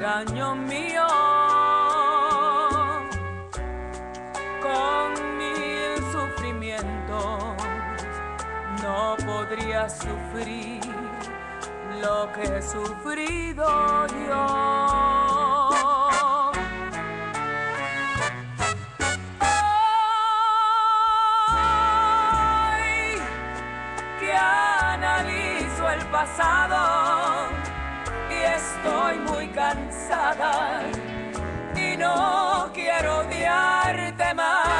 desengaño mío, con mil sufrimientos no podría sufrir lo que he sufrido yo. Hoy que analizo el pasado y estoy muy cansada y no quiero odiarte más.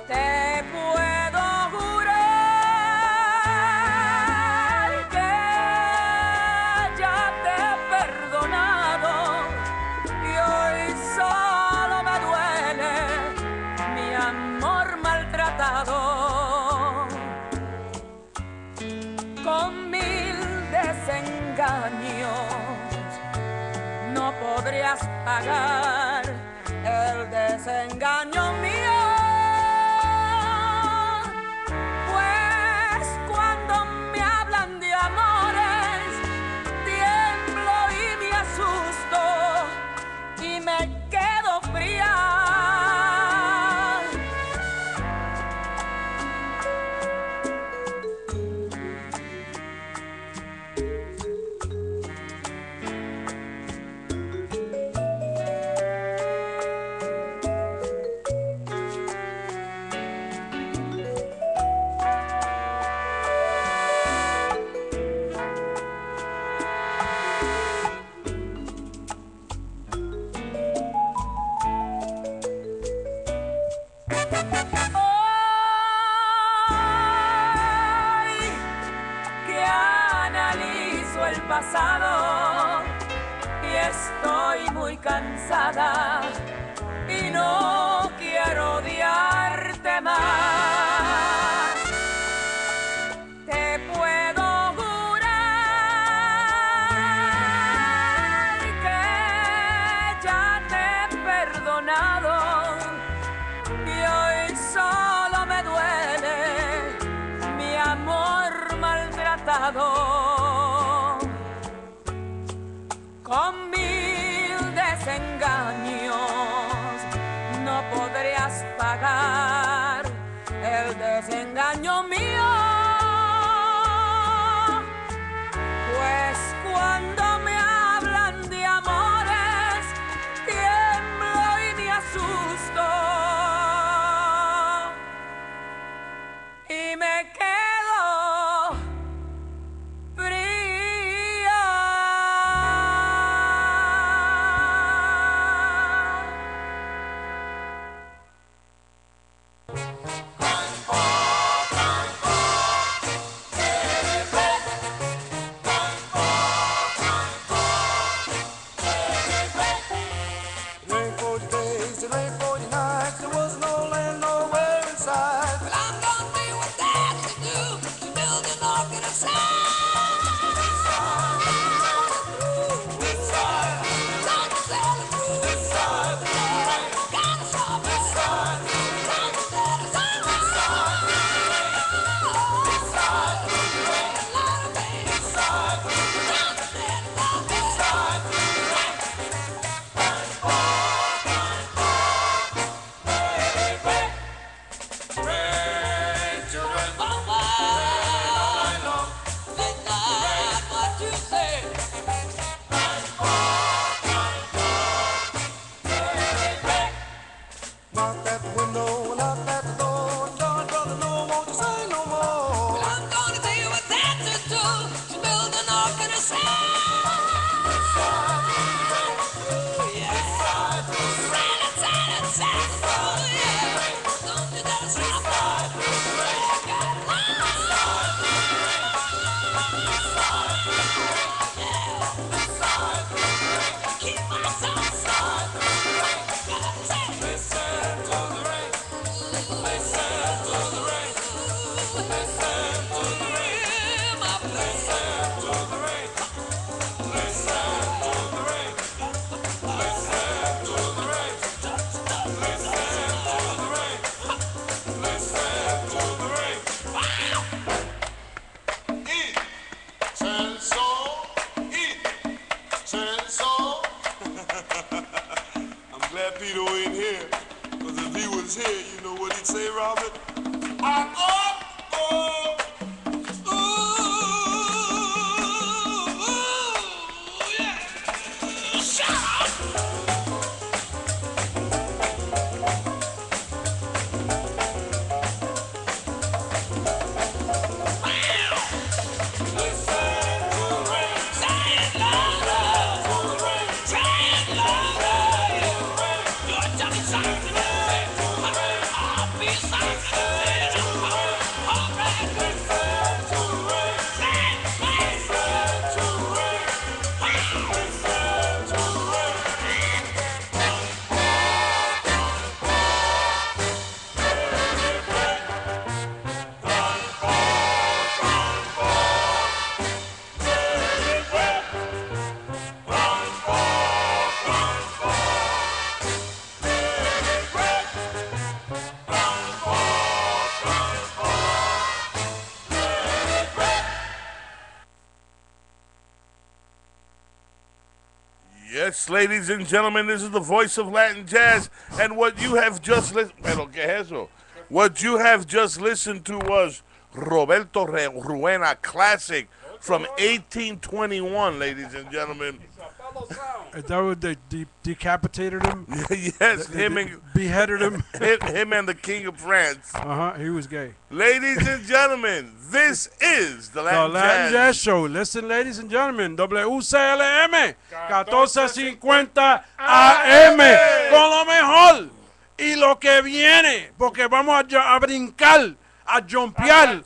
Te puedo jurar que ya te he perdonado y hoy solo me duele mi amor maltratado. Con mil desengaños no podrías pagar el desengaño mío, pues cuando me hablan de amores tiemblo y me asusto y me quedo fría. Pasado y estoy muy cansada y no quiero odiarte más. Te puedo jurar que ya te he perdonado y hoy solo me duele mi amor maltratado. Con mil desengaños no podrías pagar el desengaño mío, pues cuando me hablan de amores tiemblo y me asusto y me quedo fría. Yes, ladies and gentlemen, this is the voice of Latin jazz, and what you have just listened. Pero qué es eso? What you have just listened to was Roberto Ruena classic from 1821, ladies and gentlemen. Is that what they decapitated him? Yes, him and beheaded him. him and the King of France. He was gay. Ladies and gentlemen, this is the The Latin, Latin Jazz Show. Listen, ladies and gentlemen, WCLM 1450 AM con lo mejor y lo que viene, porque vamos a brincar, a jumpear,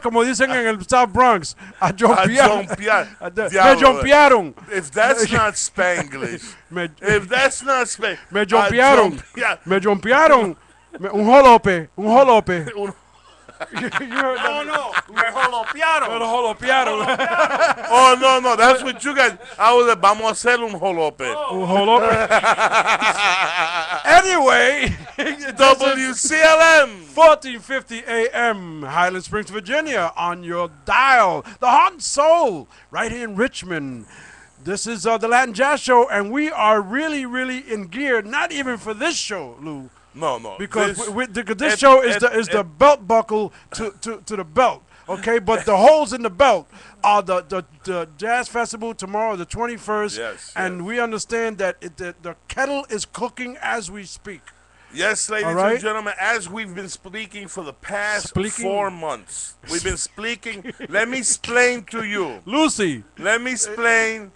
como dicen en el South Bronx, a jumpear. Me jumpearon. If that's not Spanglish, if that's not Spanglish, me jumpearon. Un jolope. No, me jolopearon. Oh, no, that's what you guys. I was like, vamos a hacer un jolope. Un jolope. Anyway, WCLM 1450 AM, Highland Springs, Virginia, on your dial. The Heart and Soul, right here in Richmond. This is the Latin Jazz Show, and we are really, really in gear. Not even for this show, Lou. No. Because this show is the belt buckle to the belt, okay? But the holes in the belt are the Jazz Festival tomorrow, the 21st. Yes. And we understand that the kettle is cooking as we speak. Yes, ladies and gentlemen, as we've been speaking for the past 4 months. We've been speaking. Let me explain to you. Lucy. Let me explain.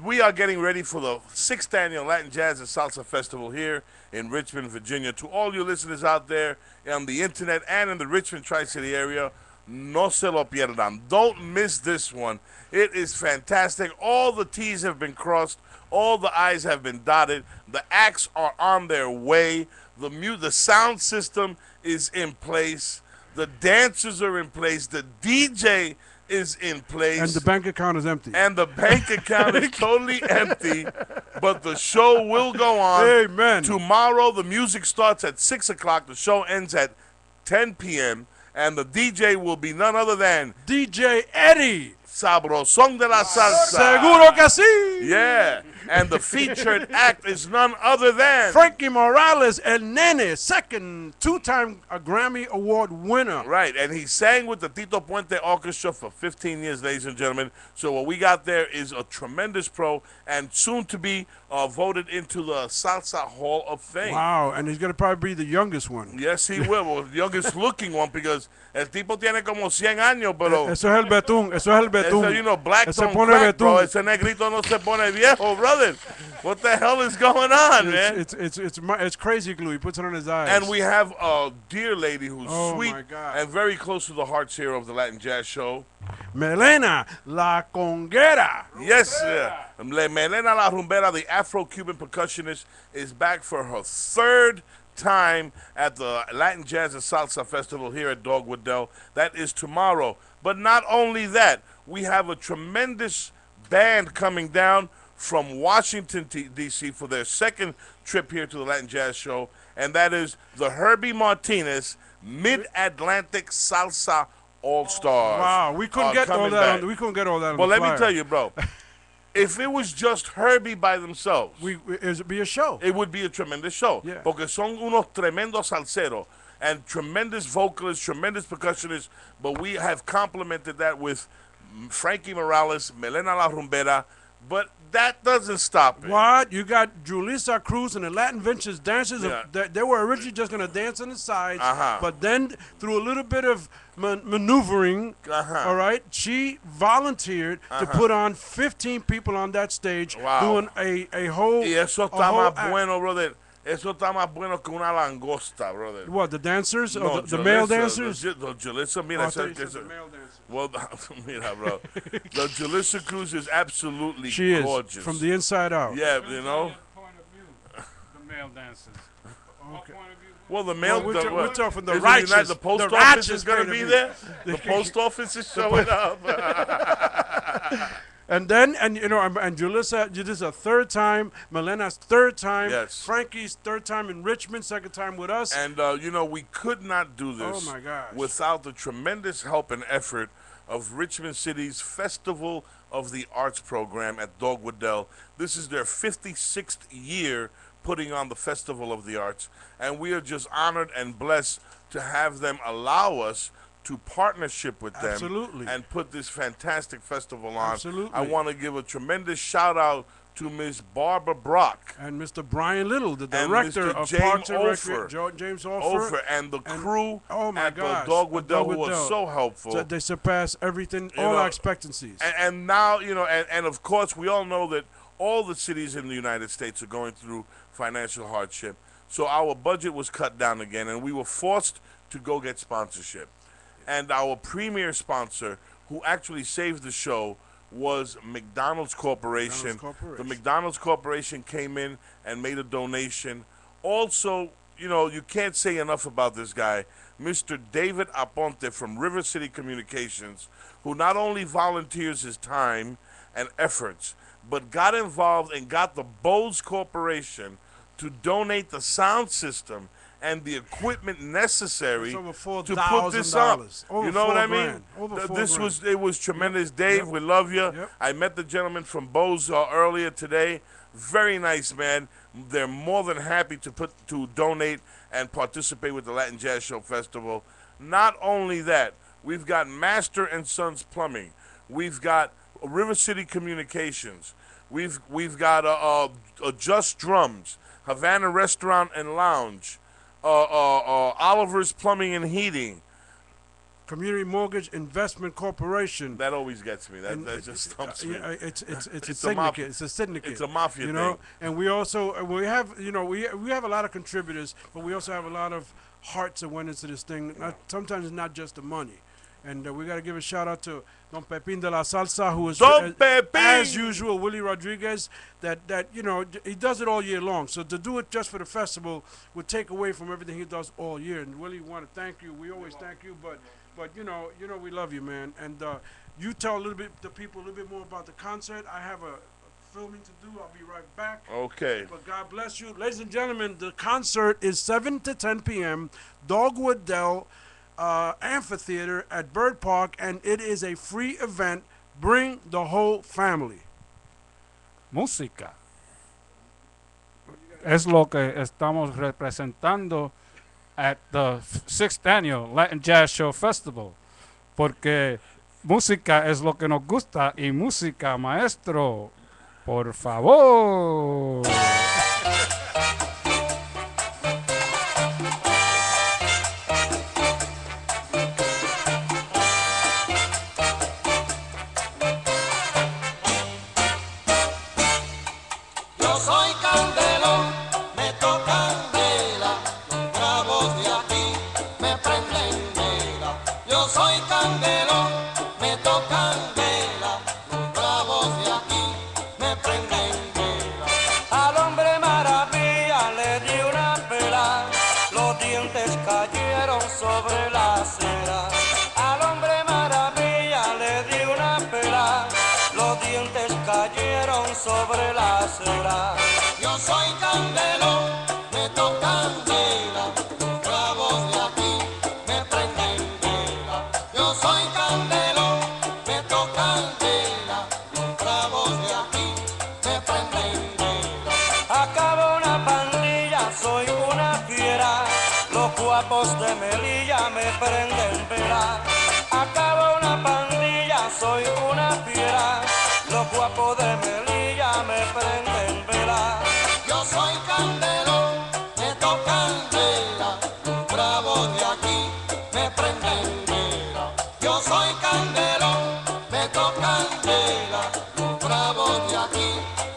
We are getting ready for the 6th annual Latin Jazz and Salsa Festival here in Richmond, Virginia. To all you listeners out there on the internet and in the Richmond Tri-City area, no se lo pierdan. Don't miss this one. It is fantastic. All the T's have been crossed. All the I's have been dotted. The acts are on their way. The sound system is in place. The dancers are in place. The DJ is in place. And the bank account is empty. And the bank account is totally empty. But the show will go on. Amen. Tomorrow, the music starts at 6 o'clock. The show ends at 10 p.m. And the DJ will be none other than DJ Eddie. Sabrosón de la Salsa. Seguro que sí. Yeah. And the featured act is none other than Frankie Morales, El Nene, second two-time Grammy Award winner. Right, and he sang with the Tito Puente Orchestra for 15 years, ladies and gentlemen. So what we got there is a tremendous pro and soon to be voted into the Salsa Hall of Fame. Wow, and he's going to probably be the youngest one. Yes, he will. Well, the youngest looking one, because el tipo tiene como 100 años, pero... Eso es el betún, Eso, you know, black don't crack, bro. Ese negrito no se pone viejo, brother. What the hell is going on, man? It's crazy glue. He puts it on his eyes. And we have a dear lady who's sweet my God. and very close to the hearts here of the Latin Jazz Show. Melena La Conguera. Yes, Melena La Rumbera, the Afro-Cuban percussionist, is back for her 3rd time at the Latin Jazz and Salsa Festival here at Dogwood Dell. That is tomorrow. But not only that, we have a tremendous band coming down from Washington, D.C. for their 2nd trip here to the Latin Jazz Show, and that is the Herbie Martinez Mid-Atlantic Salsa All-Stars. Wow, we couldn't get all that. We couldn't get all that. Well, let me tell you, bro. If it was just Herbie by themselves, it would be a show. It would be a tremendous show. Yeah. Porque son unos tremendos salseros and tremendous vocalists, tremendous percussionists. But we have complemented that with Frankie Morales, Melena La Rumbera. But that doesn't stop it. What? You got Julissa Cruz and the Latin Ventures dancers. They were originally just going to dance on the sides. But then, through a little bit of maneuvering, all right, she volunteered to put on 15 people on that stage doing a whole... Y eso está más bueno, brother. Eso está más bueno que una langosta, brother. What, the dancers? No, the male dancers? The Julissa, mira, the male dancers. Well, mira, bro. The Julissa Cruz is absolutely she gorgeous. Is, from the inside out. Yeah, you know. Point of view, the male dancers. Okay. Well, the male... we're talking the is righteous. The post the office is going to be there? The post office is showing up. And then, and you know, and Julissa, this is a third time. Melena's third time. Yes. Frankie's third time in Richmond, second time with us. And, you know, we could not do this Oh, my gosh. without the tremendous help and effort of Richmond City's Festival of the Arts program at Dogwood Dell. This is their 56th year putting on the Festival of the Arts, and we are just honored and blessed to have them allow us to partnership with them Absolutely. and put this fantastic festival on. Absolutely. I want to give a tremendous shout out to Ms. Barbara Brock And Mr. Brian Little, the and director Mr. of James Parks and Ofer. James Ofer and the crew oh my at gosh, the Dogwood Dell, who Dogwood was Dell. so helpful. So they surpass everything, You all know, our expectancies. And now, you know, and of course, we all know that all the cities in the United States are going through financial hardship. So our budget was cut down again, and we were forced to go get sponsorship. And our premier sponsor, who actually saved the show, was McDonald's Corporation. The McDonald's Corporation came in and made a donation. Also, you know, you can't say enough about this guy, Mr. David Aponte from River City Communications, who not only volunteers his time and efforts, but got involved and got the Bose Corporation to donate the sound system and the equipment necessary It's over to put this up. $4,000. Over You know what I $4,000. mean? Over This $4,000. it was tremendous. Dave, we love you. Yep. I met the gentleman from Bose earlier today. Very nice man. They're more than happy to donate and participate with the Latin Jazz Show Festival. Not only that, we've got Master and Sons Plumbing. We've got River City Communications. We've got Just Drums, Havana Restaurant and Lounge, Oliver's Plumbing and Heating. Community Mortgage Investment Corporation. That always gets me. That just stumps me. It's a It's a syndicate. mafia. It's a syndicate. It's a mafia you know. thing. And we also we have we have a lot of contributors, but we also have a lot of hearts that went into this thing. Sometimes it's not just the money. And we got to give a shout out to Don Pepin de la Salsa, who is Don Pepin! as usual, Willie Rodriguez. That you know, he does it all year long. So to do it just for the festival would take away from everything he does all year. And Willie, we want to thank you. We always thank you, but you know we love you, man. And you tell the people a little bit more about the concert. I have a filming to do. I'll be right back. Okay. But God bless you. Ladies and gentlemen, the concert is 7 to 10 p.m. Dogwood Dell Amphitheater at Bird Park, and it is a free event. Bring the whole family. Música es lo que estamos representando at the 6th Annual Latin Jazz Show Festival, porque música es lo que nos gusta y música, maestro, por favor. Yo soy candelón, me tocan vela, los bravos de aquí me prenden vela. Yo soy candelón, me tocan vela, los bravos de aquí me prenden vela. Al hombre maravilla le di una pela, los dientes cayeron sobre la acera. Al hombre maravilla le di una pela, los dientes cayeron sobre la acera. Yo soy candelón, me tocan vela, los bravos de aquí me prenden vela. Yo soy candelón, me tocan vela, los bravos de aquí me prenden vela. Acabo una pandilla, soy una fiera, los guapos de Melilla me prenden vela. Acabo una pandilla, soy una fiera, los guapos de Melilla me prenden vela. Yo soy candelón, me tocan vela, los bravos de aquí me prenden vela. Yo soy candelón, me tocan vela, los bravos de aquí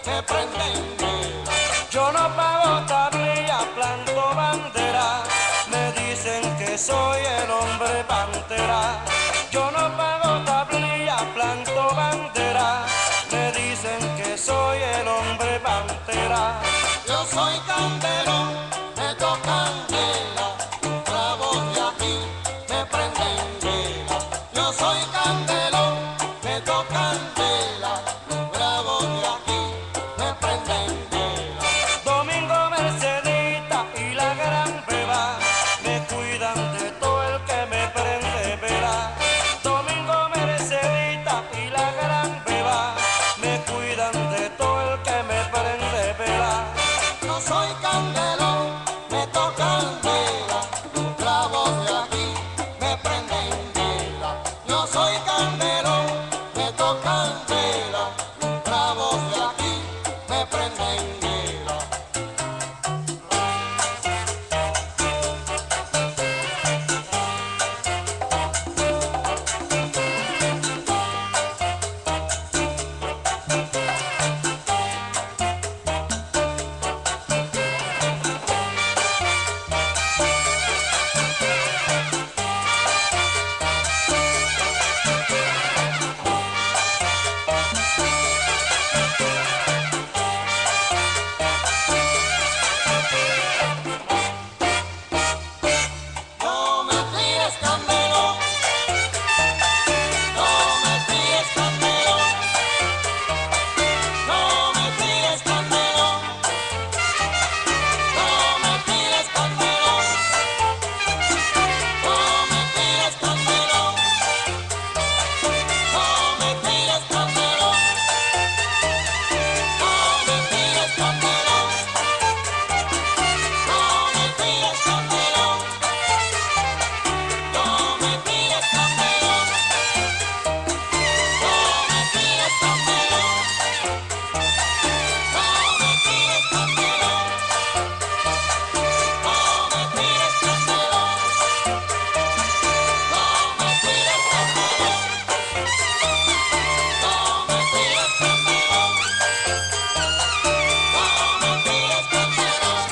me prenden vela. Yo no pago tablilla, planto bandera, me dicen que soy el hombre pantera. Yo no pago tablilla, planto bandera, me dicen que soy el hombre pantera. Yo soy candelón, me tocan vela, los bravos de aquí me prenden vela. Yo soy candelón, me tocan vela, soy candelón, me tocan vela, los bravos de aquí me prenden vela. No me tires candelón, no me tires candelón, no me tires candelón, no me tires candelón, no me tires candelón, no me tires candelón, no me tires candelón, no me tires candelón. No me tires candelón, no me tires candelón, no me tires candelón, no me tires candelón, no me tires candelón, no me tires candelón, no me tires candelón,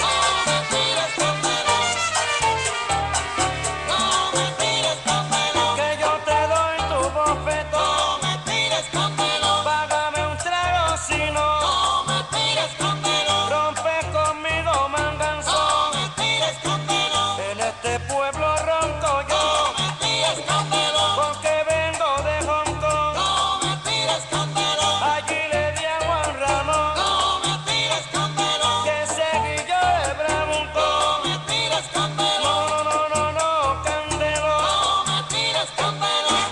no me tires candelón. No me tires candelón, Que yo te doy tu bofetón. no me tires candelón, Págame un trago si no no me tires candelón, rompe conmigo manganzón. no me tires candelón, En este pueblo ronco no yo me tires candelón, porque vengo de Hong Kong. no me tires candelón, Allí le di a Juan Ramón no me tires candelón, que seguillo de bravuncón. no me tires candelón, No, candelón. no me tires candelón.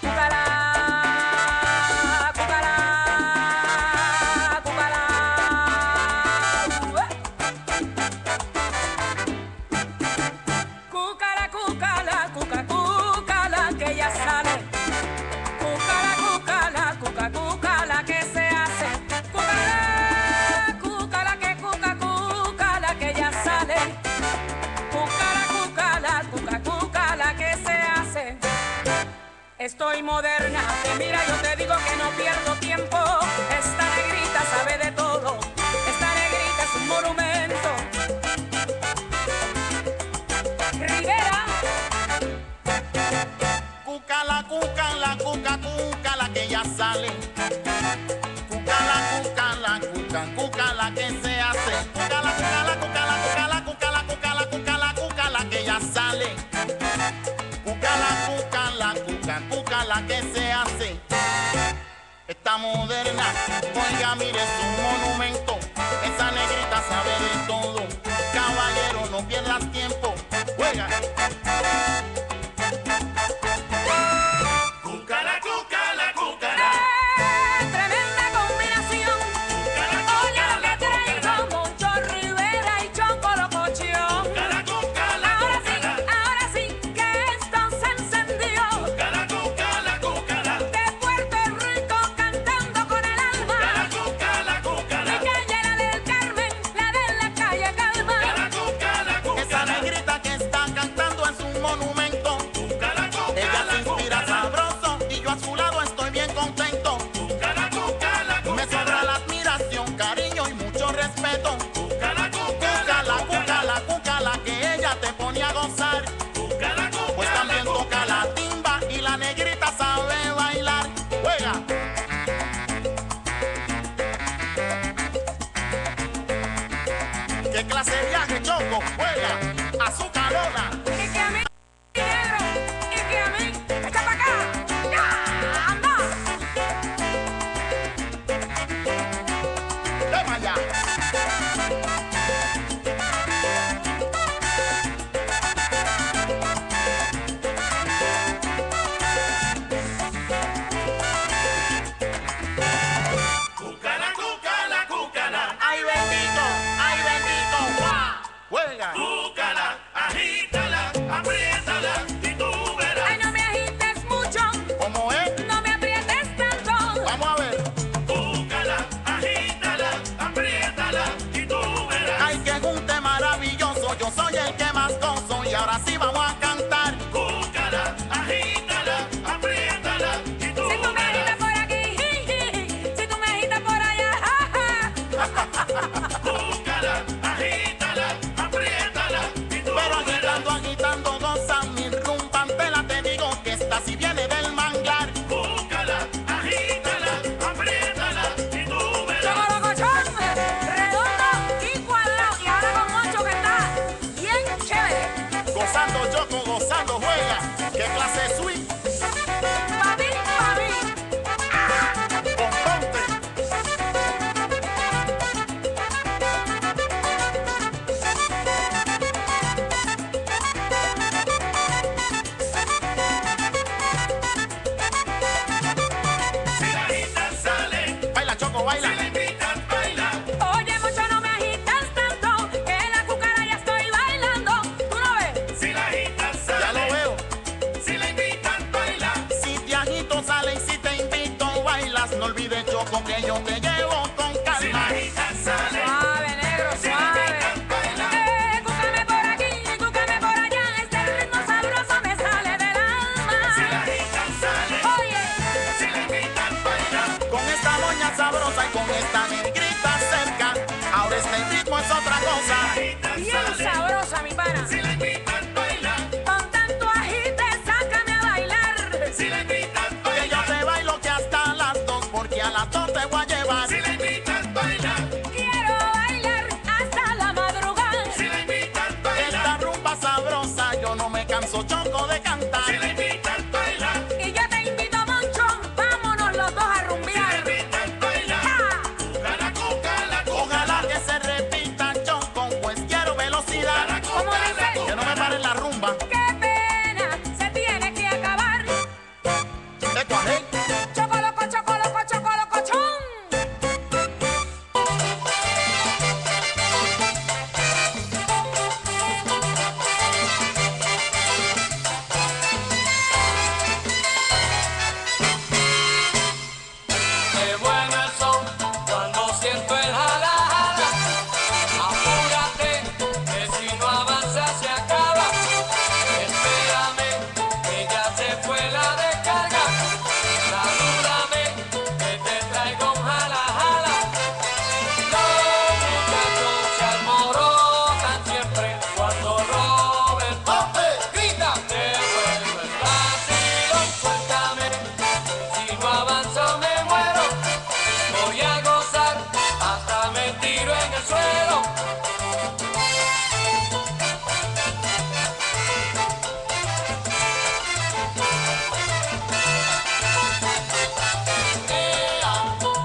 Cucala, cucala, cucala. Cucala, cucala, cuca, cucala, que ya sale. Cucala, cucala, cuca, cucala, que se hace. Cucala, cucala, que cuca, cucala, que ya sale. Cucala, cucala, cuca, cucala, que se hace. Estoy moderna, que mira, yo te digo que no pierdo tiempo. Esta negrita sabe de todo. Esta negrita es un monumento. Rivera, Cucala, cucala, cuca, cucala, que ya sale. Cucala, cucala, cuca, cucala, que se hace. Cucala, cucala, cucala, cucala, cucala, cucala, cucala, cucala, que ya sale. Cucala, cucala, cuca, cucala, que se hace. Está moderna, oiga, mire, es un monumento. Esa negrita sabe de todo. Caballero, no pierdas tiempo. Juega. Cucala, cucala, cucala. tremenda combinación. Oye lo que traigo, Moncho Rivera y Choco Locochón. Cucala, cucala, Ahora sí que esto se encendió. cucala, cucala, cucala. De Puerto Rico cantando con el alma. Cucala, cucala, Mi calle la del Carmen, la de la calle Calma. cucala, cucala. Esa negrita que está cantando es un monumento. Cucala, cucala, ella se inspira sabroso y yo a su lado estoy bien contento. Cucala, cucala, me sobra la admiración, cariño y mucho respeto. Cucala, cucala, cucala, cucala, que ella te pone a gozar. Cucala, cucala, pues también toca la timba y la negrita sabe bailar. Juega. ¿Qué clase de viaje, Choco? Juega. Azucarona. Y que a mí, dinero, y que a mí, echa pa' acá. ¡Ya! ¡Anda! Toma ya. Cucala, cucala, cucala. Ay, bendito. yo soy el que más gozo y ahora sí vamos a cantar. Cúcala, agítala, apriétala y tú. Si tú me agitas por aquí, si tú me agitas por allá, Cúcala, agítala, apriétala y tú. Pero agitando, agitando, goza mi rumba. Antela, te digo que esta si viene del manglar. Cúcala, agítala, apriétala y tú verás. chocolocochón, redondo y cuadrado. Y ahora con Moncho que está bien chévere. Gozando choco, gozando juega. ¿Qué clase de swing? Papi, papi. Componte. Si la agitas sale. Baila choco, baila. Si la invitas, baila. Oye, Moncho, no me agitas tanto, que la cucara ya estoy bailando. ¿Tú no ves? Si la agitas sale. Ya lo veo. Si la invitas, baila. Si te agito, sale y si te invito, bailas. No olvides choco que yo te llevo con calma. Si la agitas, sale. Suave, negro, suave. Cúcame por aquí, cúcame por allá. Este ritmo sabroso me sale del alma. Si la agitas, sale. Oye, Si la invitas, baila. Con esta doña sabrosa y con esta negrita cerca. Ahora este ritmo es otra cosa. bien sabrosa, mi pana. Si la invitas, baila. Con tanto agite, sácame a bailar. Si la invitas, baila. Que yo te bailo que hasta las 2, porque a las 2 te voy a llevar. Si la invitas, baila. Quiero bailar hasta la madrugada. Si la invitas, baila. Esta rumba sabrosa yo no me canso choco de cantar. Si la invitas, baila. Y yo te invito, Moncho, vámonos los dos a rumbear. ¡Ja! Ojalá que se repita choco, pues quiero velocidad. ¿Cómo dice? Que no me paren la rumba. ¡Qué pena! Se tiene que acabar. Esto es Chocoloco, chocoloco, chocolocochón. Qué bueno el son cuando siento el jala jala. Apúrate, que si no avanza se acaba. Espérame, que ya se fue la descarga. Salúdame, que te traigo un jala jala. Los muchachos se alborotan siempre cuando Roberto grita. Devuelve el vacilón, suéltame. Si no avanzo me muero, voy a gozar hasta me tiro en el suelo.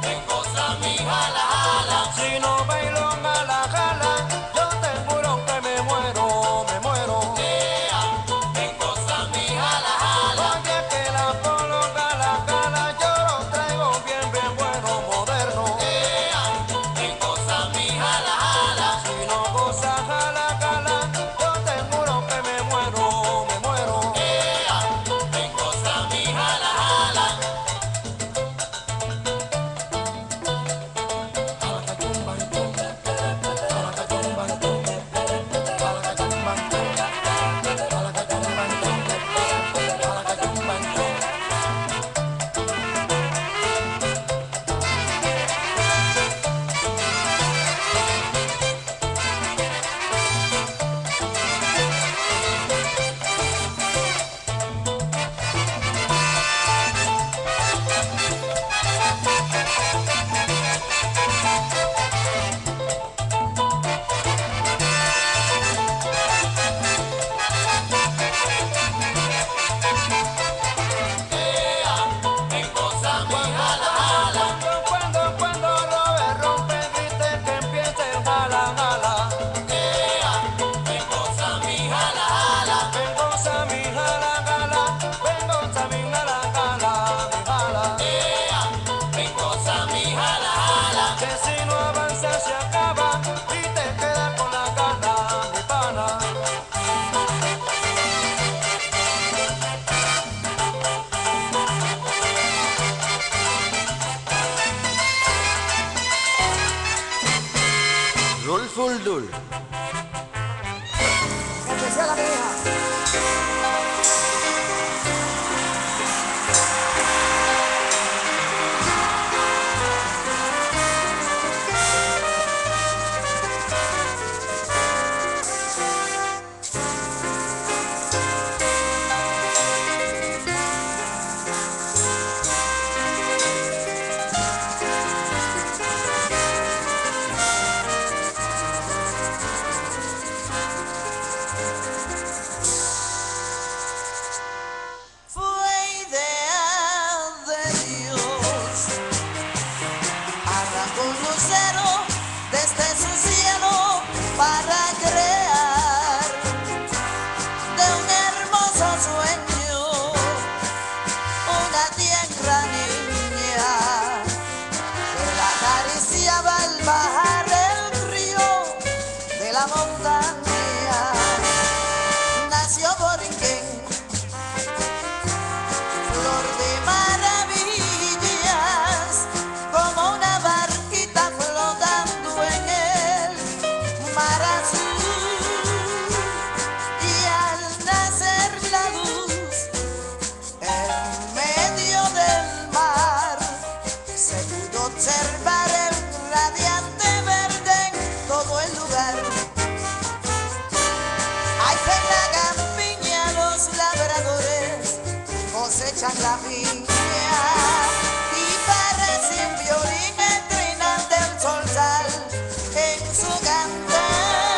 En cosa mi jala jala. Si no bailo jala jala, yo te juro que me muero, me muero. En cosa mi jala jala. Oye que la polo jala jala, yo lo traigo bien bien bueno, moderno. En cosa mi jala jala. Si no goza jala jala, yo te juro que me muero, me muero. En cosa mi jala jala. En cosa mi jala jala. Cuando Robert rompe grite que empiece el jala jala. En cosa mi jala jala. En cosa mi jala jala. En cosa mi jala jala. Mi jala. En cosa mi jala jala. Que si no avanza se acaba y te queda con la gana, mi pana. Roll full dul. Especial a mi hija. Fue idea de Dios, arrancó un lucero desde su cielo para crear de un hermoso sueño una tierra niña que la acariciaba al bajar el río de la montaña. Nació Borinquen, flor de maravillas, como una barquita flotando en el mar azul. Y al nacer la luz en medio del mar, se pudo observar el radiante verde en todo el lugar. Hay que en la campiña los labradores cosechan la viña y parece un violín entrenante el solsal en su cantar.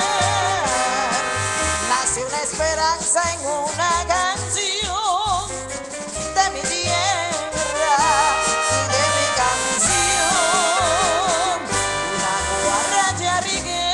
Nace una esperanza en una canción de mi tierra y de mi canción, una guarraya rigueña.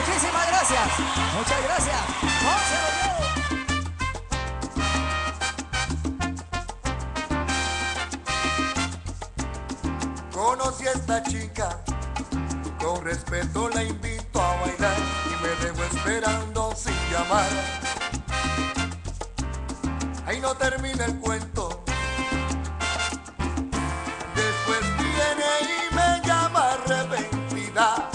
Muchísimas gracias. Muchas gracias. No se lo llevo. Conocí a esta chica, con respeto la invito a bailar y me dejo esperando sin llamar. Ahí no termina el cuento. Después viene y me llama arrepentida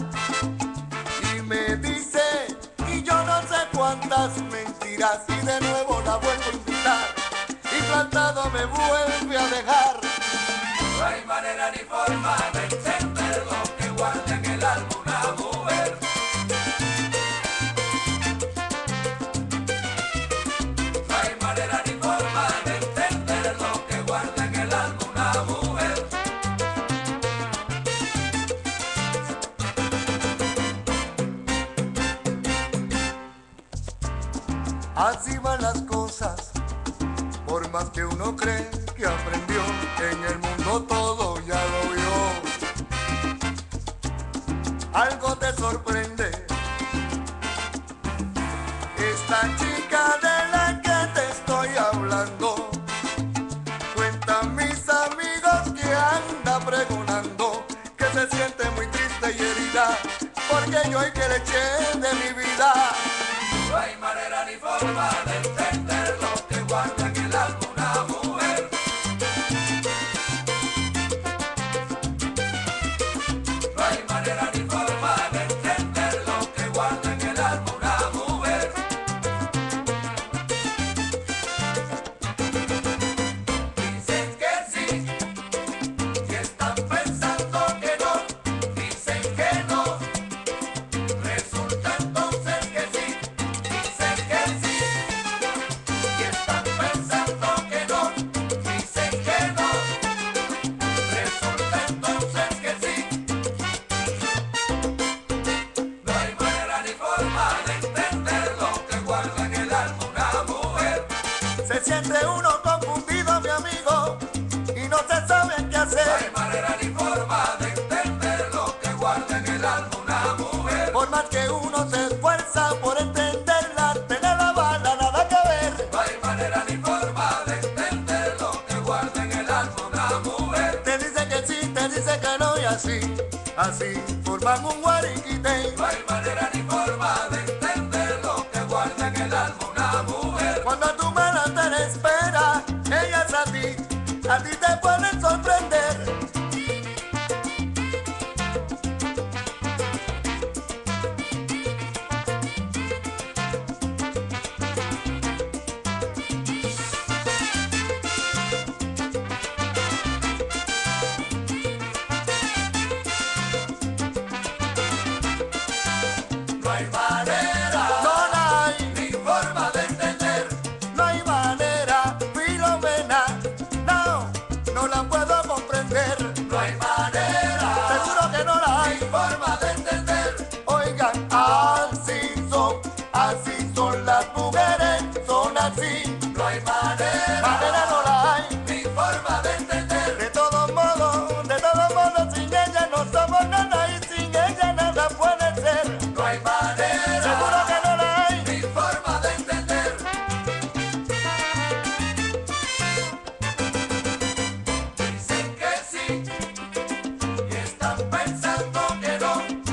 y me dice, y yo no sé cuántas mentiras, y de nuevo la vuelvo a invitar y plantado me vuelve a dejar. No hay manera ni forma de entender lo que guarda en el alma una mujer. No hay manera ni forma de entender lo que guarda en el alma una mujer. Así van las cosas, por más que uno cree que aprendió, en el mundo todo ya lo vio. Algo te sorprende, esta chica de la que te estoy hablando, cuentan mis amigos que anda pregonando, que se siente muy triste y herida, porque yo hay que le eché de mi vida. No hay manera ni forma de entender lo que guarda en el alma una mujer. No hay manera ni forma de entender lo que guarda en el alma una mujer. Dicen que sí, y están pensando que no. Dicen que no, resulta entonces que sí. Dicen que sí, y están pensando que no. Dicen que no, resulta entonces que sí. No hay manera ni forma de entender lo que guarda en el alma una mujer. Se siente uno confundido, mi amigo, y no se sabe qué No hay hacer. manera ni forma de entender lo que guarda en el alma una mujer. Por más que uno se esfuerza por entenderla, tener la bala nada que ver. No hay manera ni forma de entender lo que guarda en el alma una mujer. Te dice que sí, te dice que no, y así forman un guariquite. No hay manera ni forma de entender lo que guarda en el alma una mujer. Cuando tu mala te la espera, ella es a ti te pueden sorprender. No hay manera No la hay, ni forma de entender. no hay manera, Filomena, no la puedo comprender. No hay manera Seguro que no la hay. ni forma de entender. Oigan, así son las mujeres, son así. No hay manera Manera no la hay. ni forma de entender. De todos modos, sin ella no somos nada y sin ella nada puede ser. No hay manera Seguro que no la hay. ni forma de entender. Dicen que sí, y están pensando que no.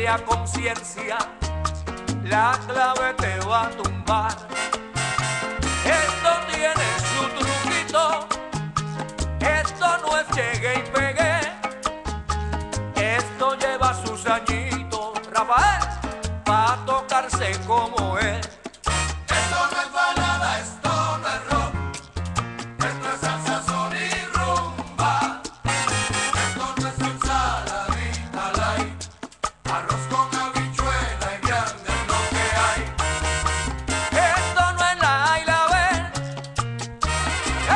a conciencia, la clave te va a tumbar. Esto tiene su truquito, esto no es llegue y pegue, esto lleva sus añitos, Rafael, pa' tocarse como es. Esto no es balada, esto no es rock, esto es salsa, son y rumba. Esto no es ensaladita light, arroz con habichuela y grande es lo que hay. Esto no es la A y la B,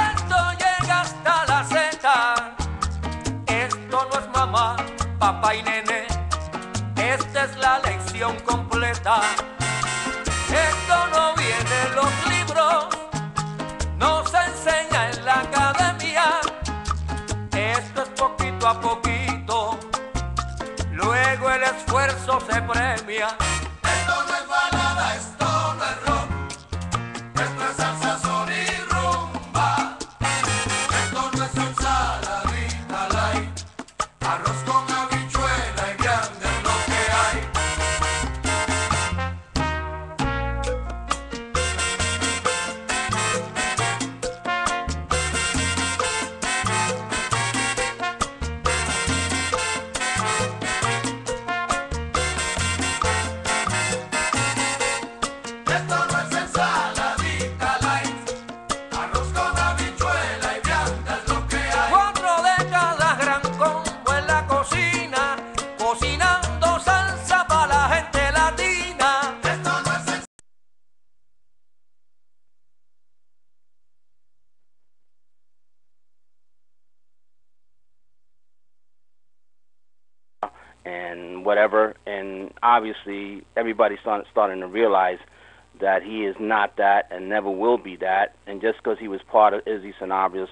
esto llega hasta la Z. Esto no es mamá, papá y nene, esta es la lección completa. Esto no viene en los libros, no se enseña en la academia. Esto es poquito a poquito, luego el esfuerzo se premia. Esto no es balada, esto no es rock, esto es salsa, son y rumba. Esto no es ensaladita light, arroz con habichuela y grande es lo que hay. Esto no es ensaladita light, arroz con habichuela y grande es lo que hay. 4 décadas gran combo en la cocina, cocinando salsa para la gente latina. Esto no es and whatever, and obviously everybody's starting to realize that he is not that and never will be that, and just because he was part of Izzy Sanabrio's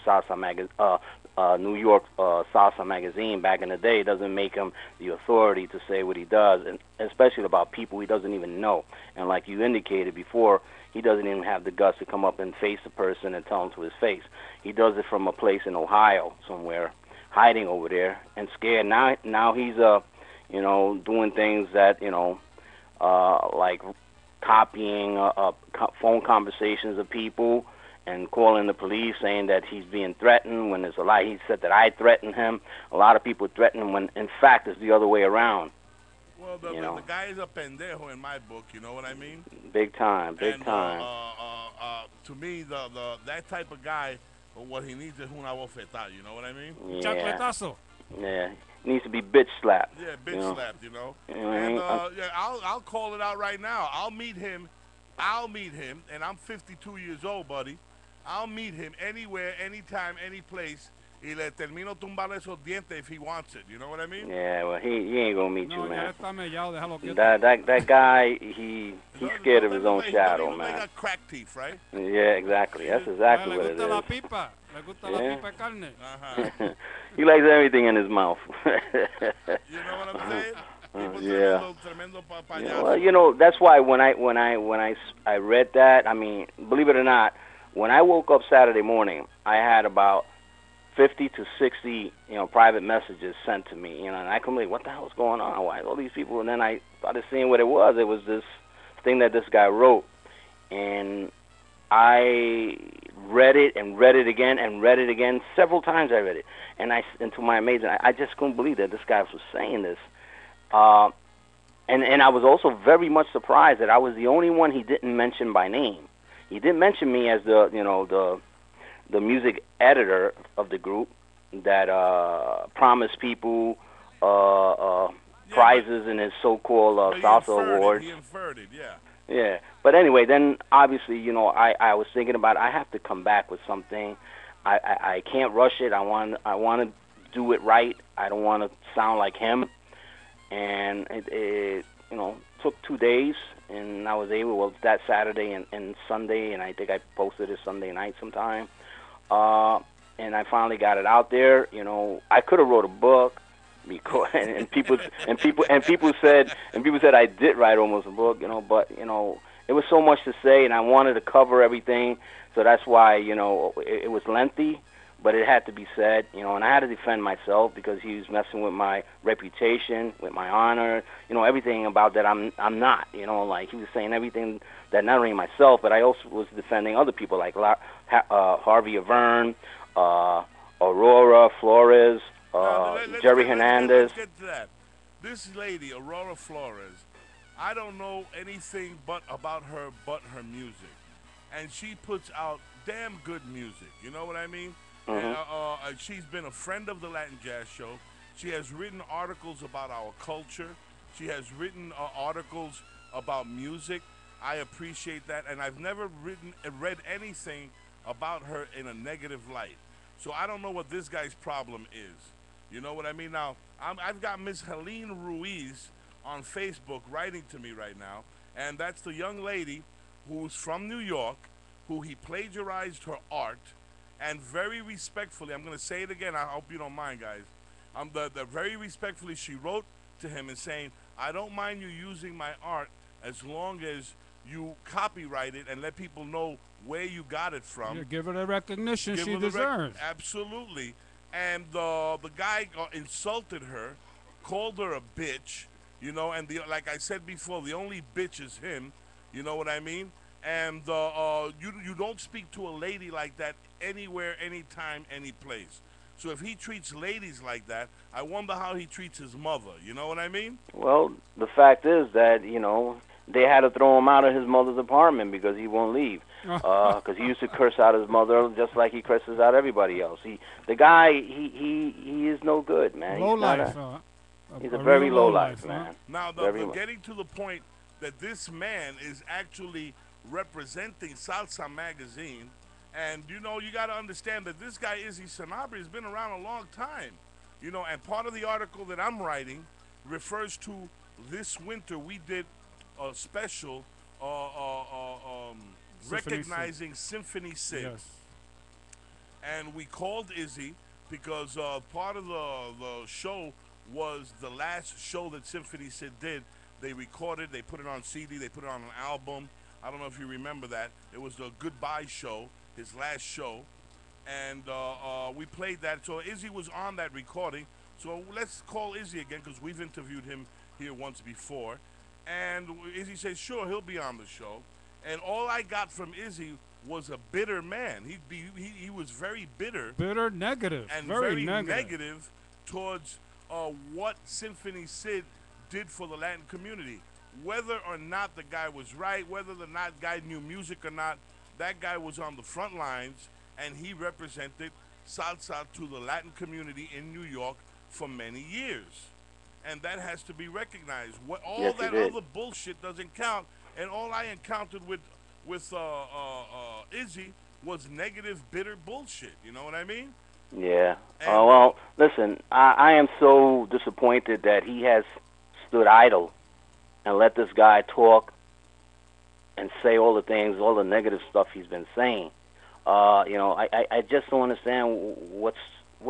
New York Salsa magazine back in the day doesn't make him the authority to say what he does, and especially about people he doesn't even know. And like you indicated before, he doesn't even have the guts to come up and face the person and tell him to his face. He does it from a place in Ohio somewhere, hiding over there and scared. Now he's doing things that like copying phone conversations of people and calling the police, saying that he's being threatened when there's a lie. He said that I threatened him. A lot of people threaten him when, in fact, it's the other way around. Well, the guy is a pendejo in my book. You know what I mean? Big time, big And, time. To me, that type of guy, what he needs is una bofetada. You know what I mean? Yeah, Chancletazo. yeah. Needs to be bitch slapped. Yeah, bitch you know? slapped. You know. You know what I And mean? yeah, I'll call it out right now. I'll meet him, and I'm 52 years old, buddy. I'll meet him anywhere, anytime, any place. Y le termino tumbando esos dientes if he wants it. You know what I mean? Yeah, well, he ain't gonna meet No, you, ya man. está mellado, déjalo quieto. That guy, he's scared of his own shadow, They man. got crack teeth, right? Yeah, exactly. That's exactly Le what it gusta la is. pipa. Le gusta la Yeah. pipa de carne. Uh-huh. He likes everything in his mouth. You know what I'm saying? Tipo Yeah. tremendo Yeah, payaso. well, that's why when I read that, I mean, believe it or not, when I woke up Saturday morning, I had about 50 to 60, private messages sent to me, and I couldn't believe what the hell is going on? Why all these people? And then I started seeing what it was. It was this thing that this guy wrote, and I read it and read it again and read it again. Several times I read it, and to my amazement, I just couldn't believe that this guy was saying this. And I was also very much surprised that I was the only one he didn't mention by name. He didn't mention me as the music editor of the group that promised people prizes in his so-called Salsa Awards. He inferred it, yeah. Yeah, but anyway, then obviously, I was thinking about I have to come back with something. I can't rush it. I want to do it right. I don't want to sound like him. And it took 2 days, and I was able. Well, that Saturday and Sunday, and I think I posted it Sunday night sometime. And I finally got it out there. I could have wrote a book, because and people said I did write almost a book, but it was so much to say, and I wanted to cover everything, so that's why it was lengthy, but it had to be said, and I had to defend myself because he was messing with my reputation, with my honor, everything about that I'm not, like he was saying everything that not only myself, but I also was defending other people like Harvey Avern, Aurora Flores, Jerry Hernandez. Let's get to that. This lady, Aurora Flores, I don't know anything about her but her music. And she puts out damn good music, you know what I mean? And, she's been a friend of the Latin Jazz Show. She has written articles about our culture. She has written articles about music. I appreciate that, and I've never read anything about her in a negative light. So I don't know what this guy's problem is. You know what I mean? Now, I've got Miss Helene Ruiz on Facebook writing to me right now, and that's the young lady who's from New York, who he plagiarized her art, and very respectfully, I'm going to say it again, I hope you don't mind, guys. Very respectfully, she wrote to him and saying, I don't mind you using my art as long as you copyright it and let people know where you got it from. Yeah, give her the recognition she deserves. Absolutely. And the guy insulted her, called her a bitch, and like I said before, the only bitch is him, you know what I mean? And you don't speak to a lady like that anywhere, anytime, any place. So if he treats ladies like that, I wonder how he treats his mother, you know what I mean? Well, the fact is that, they had to throw him out of his mother's apartment because he won't leave. Because he used to curse out his mother just like he curses out everybody else. The guy, he is no good, man. Low life. He's a very low life, man. Now, getting to the point that this man is actually representing Salsa Magazine, and you got to understand that this guy Izzy Sanabria has been around a long time, and part of the article that I'm writing refers to this winter we did a special recognizing Symphony Sid. Yes. And we called Izzy because part of the show was the last show that Symphony Sid did. They recorded, they put it on CD, they put it on an album. I don't know if you remember that. It was the goodbye show, his last show. And we played that. So Izzy was on that recording. So let's call Izzy again because we've interviewed him here once before. And Izzy said, sure, he'll be on the show. And all I got from Izzy was a bitter man. He was very bitter. Bitter, negative. And very negative towards what Symphony Sid did for the Latin community. Whether or not the guy was right, whether the guy knew music or not, that guy was on the front lines, and he represented salsa to the Latin community in New York for many years. And that has to be recognized. All that other bullshit doesn't count. And all I encountered with Izzy was negative, bitter bullshit. You know what I mean? Yeah. Well, listen, I am so disappointed that he has stood idle and let this guy talk and say all the things, all the negative stuff he's been saying. I just don't understand what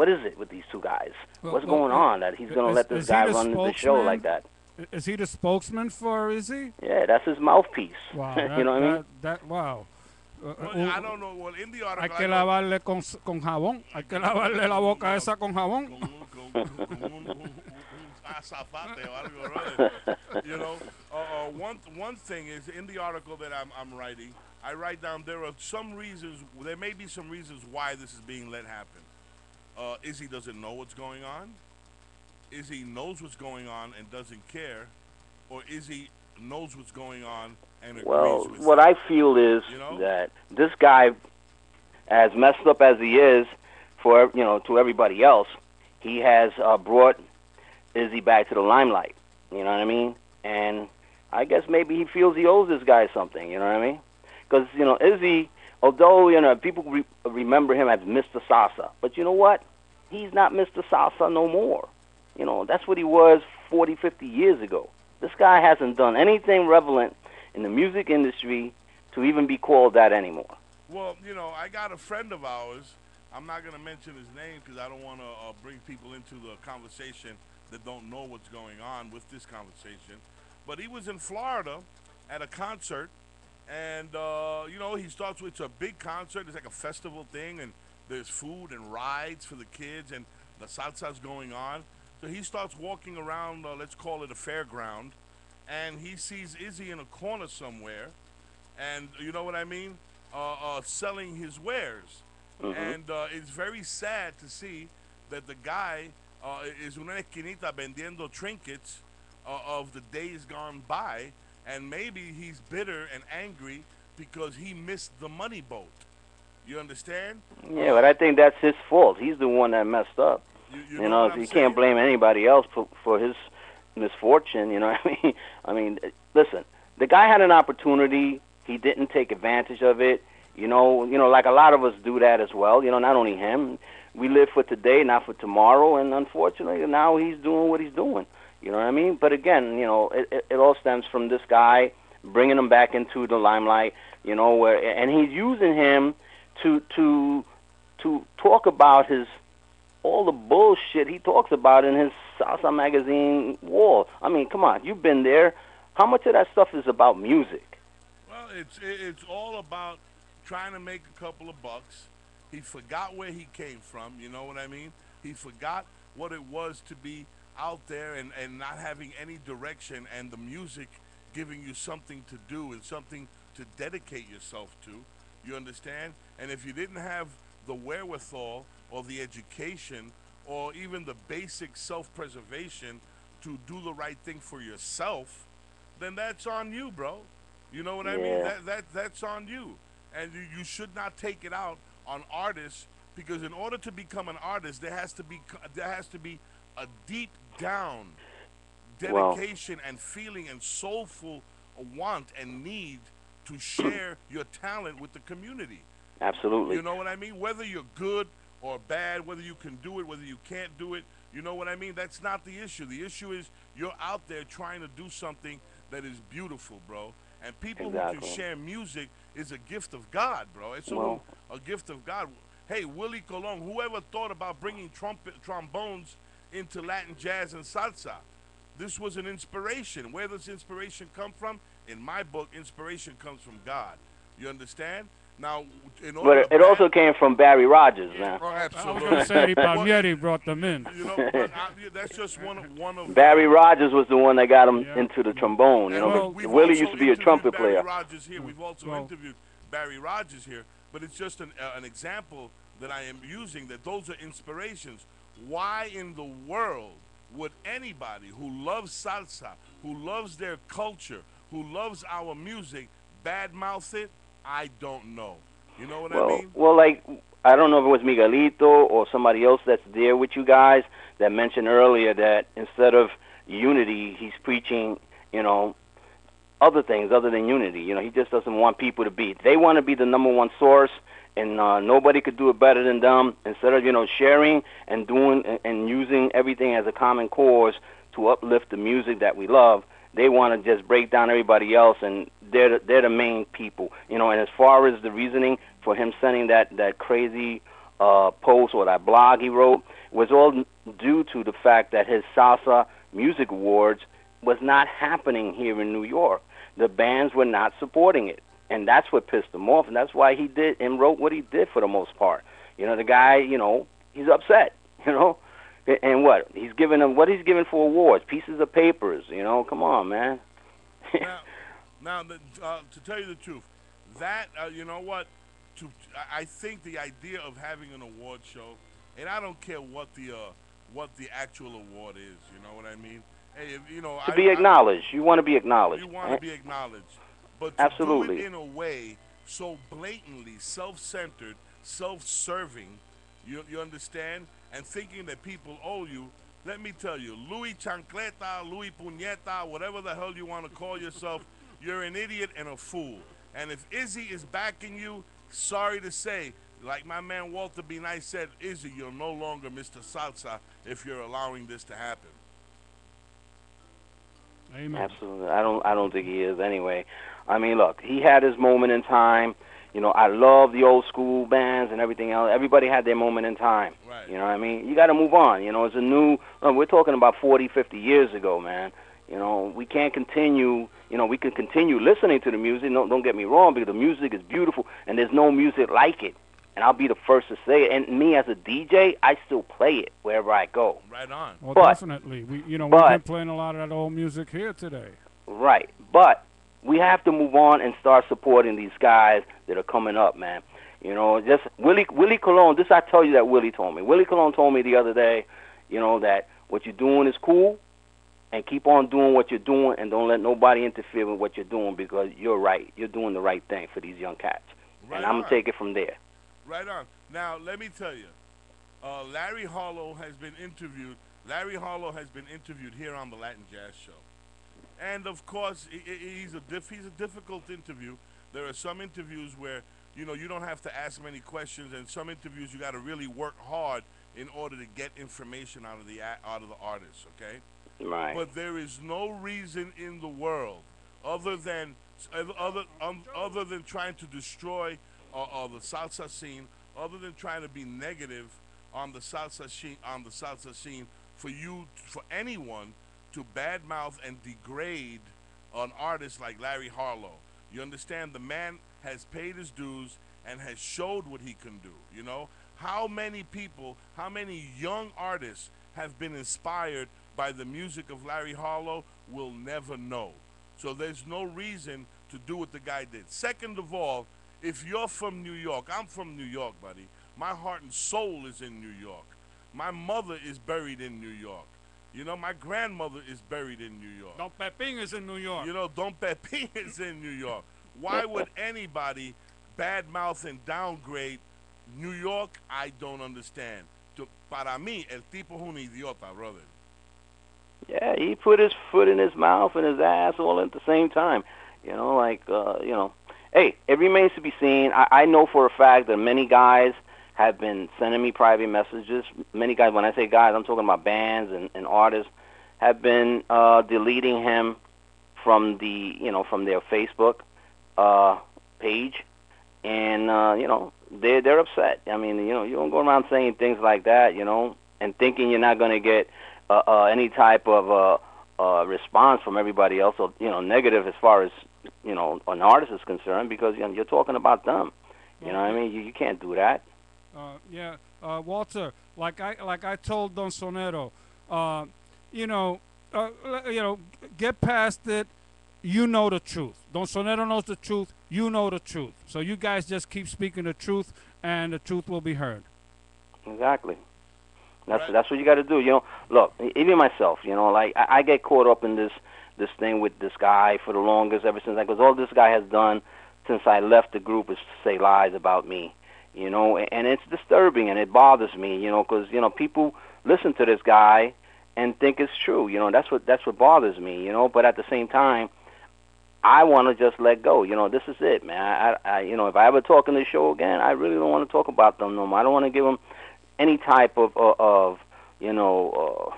is it with these two guys? What's going on that he's going to let this guy run the show like that? Is he the spokesman for Izzy? Yeah, that's his mouthpiece. Wow, you know what I mean? Well, I don't know. Well, in the article, hay que lavarle con jabón. Hay que lavarle la boca esa con jabón. One thing is in the article that I'm writing, I write down there may be some reasons why this is being let happen. Izzy doesn't know what's going on. Izzy knows what's going on and doesn't care, or Izzy knows what's going on and agrees with what I feel is that this guy, as messed up as he is, to everybody else, he has brought Izzy back to the limelight. You know what I mean? And I guess maybe he feels he owes this guy something. You know what I mean? Because Izzy, although people remember him as Mr. Salsa, but you know what? He's not Mr. Salsa no more. That's what he was 40, 50 years ago. This guy hasn't done anything relevant in the music industry to even be called that anymore. Well, I got a friend of ours. I'm not going to mention his name because I don't want to bring people into the conversation that don't know what's going on with this conversation. But he was in Florida at a concert, and, he starts with, it's a big concert. It's like a festival thing, and there's food and rides for the kids, and the salsa's going on. So he starts walking around, let's call it a fairground, and he sees Izzy in a corner somewhere, and you know what I mean, selling his wares. And it's very sad to see that the guy is una esquinita vendiendo trinkets of the days gone by, and maybe he's bitter and angry because he missed the money boat. You understand? Yeah, but I think that's his fault. He's the one that messed up. You know what I'm you saying? can't blame anybody else for his misfortune. You know what I mean? I mean, listen, the guy had an opportunity. He didn't take advantage of it. You know, like a lot of us do that as well. You know, not only him. We live for today, not for tomorrow, and unfortunately, now he's doing what he's doing. You know what I mean? But again, it all stems from this guy bringing him back into the limelight. And he's using him to talk about all the bullshit he talks about in his Salsa magazine wall. I mean, come on, you've been there. How much of that stuff is about music? Well, it's all about trying to make a couple of bucks. He forgot where he came from, you know what I mean? He forgot what it was to be out there and not having any direction, and the music giving you something to do and something to dedicate yourself to. You understand? And if you didn't have the wherewithal or the education or even the basic self-preservation to do the right thing for yourself, then that's on you, bro. You know what I mean? That's on you. And you should not take it out on artists, because in order to become an artist, there has to be a deep down dedication and feeling and soulful want and need to share your talent with the community. Absolutely. You know what I mean? Whether you're good or bad, whether you can do it, whether you can't do it, you know what I mean? That's not the issue. The issue is you're out there trying to do something that is beautiful, bro. And people who can share music is a gift of God, bro. It's a gift of God. Hey, Willie Colon, whoever thought about bringing trombones into Latin jazz and salsa? This was an inspiration. Where does inspiration come from? In my book, inspiration comes from God. You understand? Now, but it also came from Barry Rogers, man. Oh, I was absolutely. going to say Palmieri brought them in. That's just one of Barry Rogers was the one that got him into the trombone. Willie used to be a trumpet player. Barry Rogers here. We've also interviewed Barry Rogers here, but it's just an example that I am using, that those are inspirations. Why in the world would anybody who loves salsa, who loves their culture, who loves our music, badmouth it? I don't know. You know what I mean? Well, like, I don't know if it was Miguelito or somebody else that's there with you guys that mentioned earlier that instead of unity, he's preaching, other things other than unity. He just doesn't want people to be. They want to be the number one source, and nobody could do it better than them. Instead of, sharing and doing and using everything as a common cause to uplift the music that we love, they want to just break down everybody else, and they're the main people. And as far as the reasoning for him sending that crazy post or that blog he wrote was all due to the fact that his Salsa Music Awards was not happening here in New York. The bands were not supporting it, and that's what pissed him off, and that's why he did and wrote what he did for the most part. The guy, he's upset, And he's giving them for awards, pieces of papers. Come on, man. now, to tell you the truth, that you know what? I think the idea of having an award show, and I don't care what the actual award is. You know what I mean? Hey, to be acknowledged, you want to be acknowledged. You want to be acknowledged, but to absolutely do it in a way so blatantly self-centered, self-serving. You understand? And thinking that people owe you. Let me tell you, Louis Chancleta, Louis Puñeta, whatever the hell you want to call yourself, you're an idiot and a fool. And if Izzy is backing you, sorry to say, like my man Walter B. Nice said, Izzy, you're no longer Mr. Salsa if you're allowing this to happen. Amen. Absolutely. I don't think he is anyway. I mean, look, he had his moment in time. I love the old school bands and everything else. Everybody had their moment in time. Right. You know what I mean? You got to move on. It's we're talking about 40, 50 years ago, man. We can't continue, you know, we can continue listening to the music. No, don't get me wrong, because the music is beautiful, and there's no music like it. And I'll be the first to say it. And me as a DJ, I still play it wherever I go. Right on. Well, But- definitely. We've been playing a lot of that old music here today. Right. But we have to move on and start supporting these guys that are coming up, man. You know, just Willie Colon. This I tell you that Willie told me. Willie Colon told me the other day, you know, that what you're doing is cool, and keep on doing what you're doing, and don't let nobody interfere with what you're doing, because you're right. You're doing the right thing for these young cats. Right And I'm on. going to take it from there. Right on. Now, let me tell you, Larry Harlow has been interviewed. Larry Harlow has been interviewed here on the Latin Jazz Show. And, of course, he's a difficult interview. There are some interviews where, you know, you don't have to ask many questions, and some interviews you got to really work hard in order to get information out of the artist, okay? Right. But there is no reason in the world other than trying to destroy the salsa scene, other than trying to be negative on the salsa scene, for anyone to badmouth and degrade an artist like Larry Harlow. You understand? The man has paid his dues and has showed what he can do. You know, how many people, how many young artists have been inspired by the music of Larry Harlow? We'll never know. So there's no reason to do what the guy did. Second of all, if you're from New York, I'm from New York, buddy. My heart and soul is in New York. My mother is buried in New York. You know, my grandmother is buried in New York. Don Pepin is in New York. You know, Don Pepin is in New York. Why would anybody badmouth and downgrade New York? I don't understand. Para mí, el tipo es un idiota, brother. Yeah, he put his foot in his mouth and his ass all at the same time. You know, like, you know. Hey, it remains to be seen. I know for a fact that many guys have been sending me private messages. Many guys, when I say guys, I'm talking about bands and artists, have been deleting him from from their Facebook page, and you know, they're upset. I mean, you know, you don't go around saying things like that, you know, and thinking you're not going to get any type of response from everybody else, or, you know, negative as far as, you know, an artist is concerned, because, you know, you're talking about them. You know what I mean? You can't do that. Walter, like I told Don Sonero, you know, get past it. You know the truth. Don Sonero knows the truth. You know the truth. So you guys just keep speaking the truth, and the truth will be heard. Exactly. That's what you got to do. You know, look, even myself, you know, like I get caught up in this thing with this guy for the longest, ever since, because all this guy has done since I left the group is to say lies about me, you know, and it's disturbing and it bothers me, you know, because, you know, people listen to this guy and think it's true, you know. That's what bothers me, you know. But at the same time, I want to just let go. You know, this is it, man. I you know, if I ever talk on this show again, I really don't want to talk about them no more. I don't want to give them any type of you know,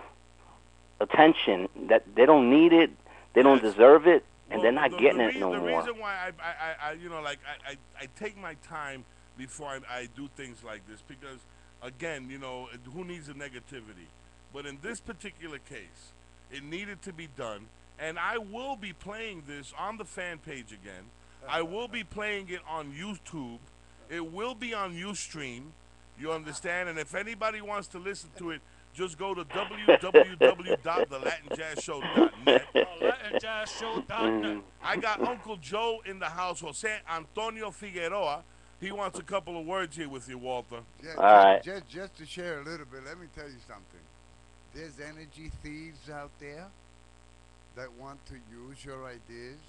attention. That they don't need it, they don't deserve it, and they're not getting it no more. The reason why I you know, like I take my time before I do things like this, because again, you know, who needs the negativity? But in this particular case, it needed to be done. And I will be playing this on the fan page again. I will be playing it on YouTube. It will be on Ustream. You understand? And if anybody wants to listen to it, just go to www.thelatinjazzshow.net. LatinJazzShow.net. I got Uncle Joe in the house, Jose Antonio Figueroa. He wants a couple of words here with you, Walter. Yeah, All right. Just to share a little bit, let me tell you something. There's energy thieves out there that want to use your ideas.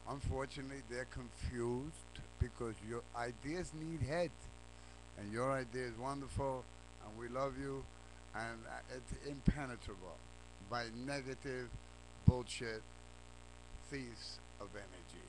Unfortunately, they're confused because your ideas need head. And your idea is wonderful, and we love you, and it's impenetrable by negative bullshit thieves of energy.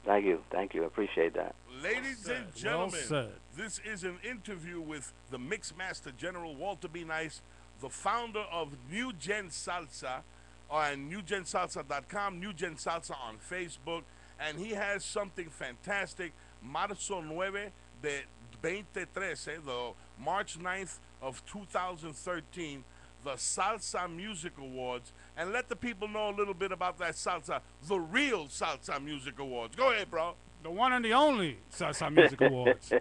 Thank you. I appreciate that. Ladies and gentlemen, said. this is an interview with the Mixmaster General Walter B. Nice, the founder of New Gen Salsa on newgensalsa.com, New Gen Salsa on Facebook, and he has something fantastic. Marzo 9 de 2013, the March 9th of 2013, the Salsa Music Awards, and let the people know a little bit about that salsa, the real Salsa Music Awards. Go ahead, bro. The one and the only Salsa Music Awards.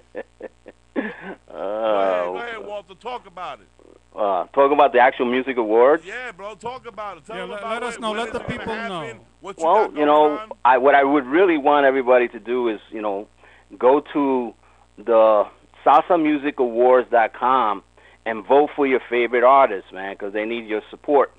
Go ahead, Walter. Talk about it. Talk about the actual music awards. Yeah, bro. Talk about it. Tell Yeah, them about let us know. when Let it's the gonna people happen, know. What you Well, got you going know, on. what I would really want everybody to do is, you know, go to the salsamusicawards.com and vote for your favorite artists, man, because they need your support.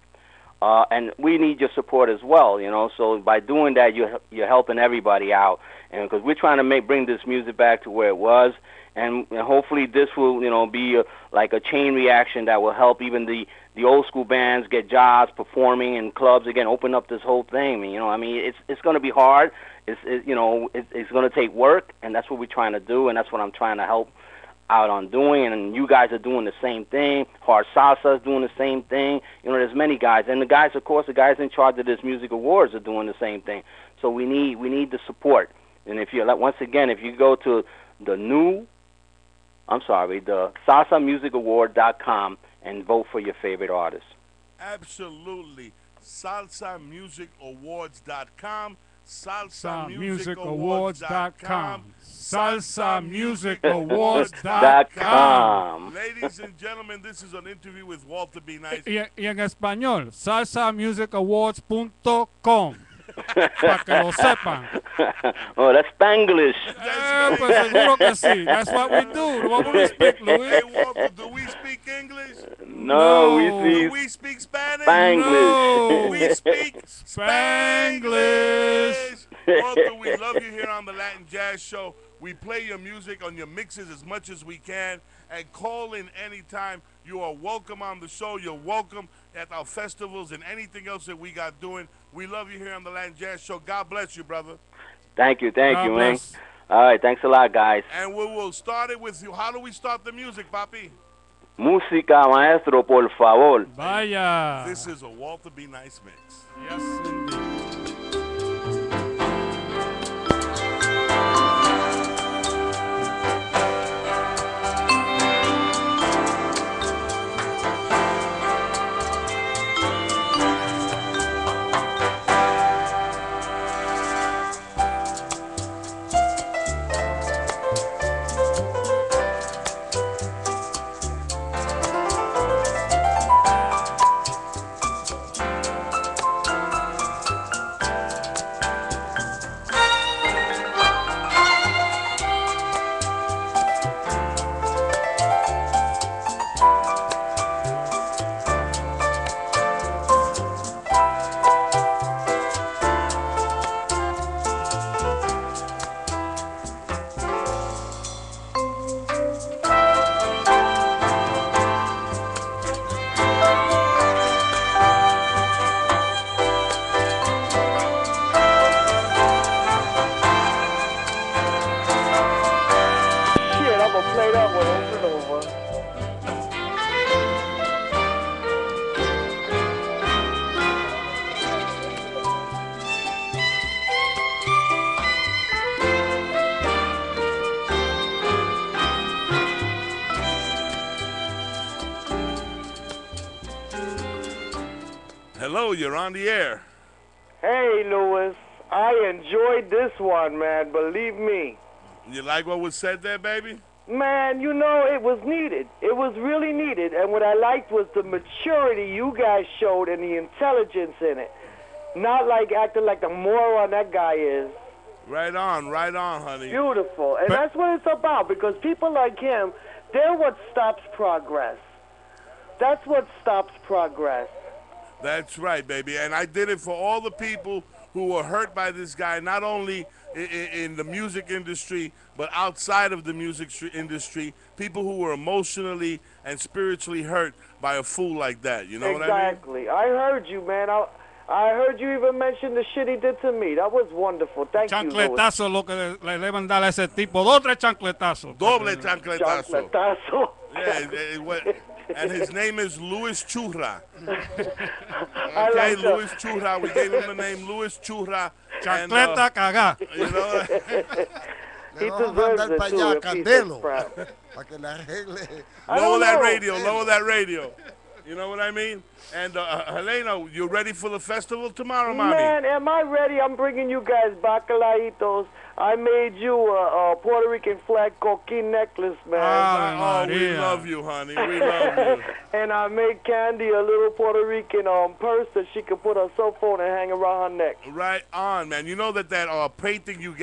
And we need your support as well, you know. So by doing that, you're helping everybody out, and because we're trying to bring this music back to where it was, and hopefully this will, you know, be like a chain reaction that will help even the old school bands get jobs, performing in clubs again, open up this whole thing. I mean, you know, I mean, it's going to be hard. It's going to take work, and that's what we're trying to do, and that's what I'm trying to help out on doing, and you guys are doing the same thing. Hard Salsa is doing the same thing. You know, there's many guys, and the guys, of course, the guys in charge of this music awards are doing the same thing. So we need the support. And if you once again, if you go to the salsamusicaward.com and vote for your favorite artist. Absolutely. salsamusicawards.com. SalsaMusicAwards.com. SalsaMusicAwards.com. Ladies and gentlemen, this is an interview with Walter B. Nice. Y en español, SalsaMusicAwards.com. Para que lo sepan. Oh, that's Spanglish. Pues seguro que sí. That's what we do. What we speak, Luis? Hey, Walter, do we speak English? No, Do we speak Spanish? Spanglish. No. We speak Spanglish. Walter, we love you here on the Latin Jazz Show. We play your music on your mixes as much as we can, and call in anytime. You are welcome on the show. You're welcome at our festivals and anything else that we got doing. We love you here on the Latin Jazz Show. God bless you, brother. Thank you, God man. bless. All right, thanks a lot, guys. And we will start it with you. How do we start the music, Papi? Música, maestro, por favor. Vaya. This is a Walter B. Nice mix. Yes, indeed. Shit, I'm gonna play that one over and over. Hello, you're on the air. Hey, Louis, I enjoyed this one, man. Believe me. You like what was said there, baby? Man, you know, it was needed. It was really needed. And what I liked was the maturity you guys showed and the intelligence in it. Not like acting like the moron that guy is. Right on, honey. Beautiful. And that's what it's about, because people like him, they're what stops progress. That's what stops progress. That's right, baby. And I did it for all the people who were hurt by this guy, not only in the music industry, but outside of the music industry, people who were emotionally and spiritually hurt by a fool like that. You know what I mean? Exactly. I heard you, man. I heard you even mention the shit he did to me. That was wonderful. Thank you, Louis. Chancletazo lo que le deben dar a ese tipo. 2 o 3 chancletazos. Doble chancletazo. Chancletazo. Yeah, and his name is Luis Churra. I Okay, like Luis Churra. We gave him the name Luis Churra. Chancleta cagá. You know, He Le vamos a deserves mandar it, para too, allá a if he's Candelo proud. para que le arregle. I lower don't that know. radio, lower that radio. You know what I mean? And Helena, you ready for the festival tomorrow, mommy? Man, am I ready? I'm bringing you guys bacalaitos. I made you a Puerto Rican flag coquin necklace, man. Oh, we love you, honey. We love you. And I made Candy a little Puerto Rican purse that she could put her cell phone and hang around her neck. Right on, man. You know that painting you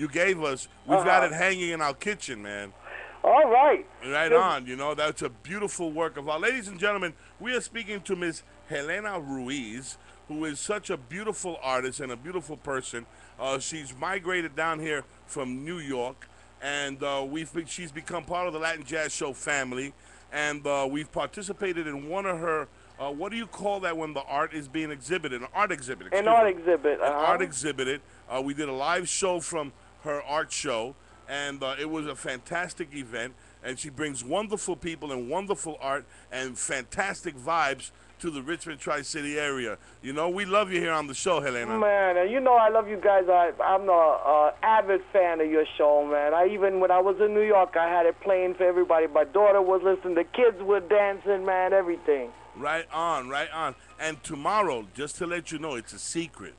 gave us, we've got it hanging in our kitchen, man. All right. Right on. You know, that's a beautiful work of art. Ladies and gentlemen, we are speaking to Miss Helena Ruiz, who is such a beautiful artist and a beautiful person. She's migrated down here from New York, and she's become part of the Latin Jazz Show family, and we've participated in one of her, what do you call that when the art is being exhibited? An art exhibit. An art exhibit. An art exhibit. We did a live show from her art show, and it was a fantastic event, and she brings wonderful people and wonderful art and fantastic vibes to the Richmond Tri-City area. You know, we love you here on the show, Helena. Man, and you know I love you guys. I'm a avid fan of your show, man. When I was in New York, I had it playing for everybody. My daughter was listening. The kids were dancing, man, everything. Right on, right on. And tomorrow, just to let you know, it's a secret.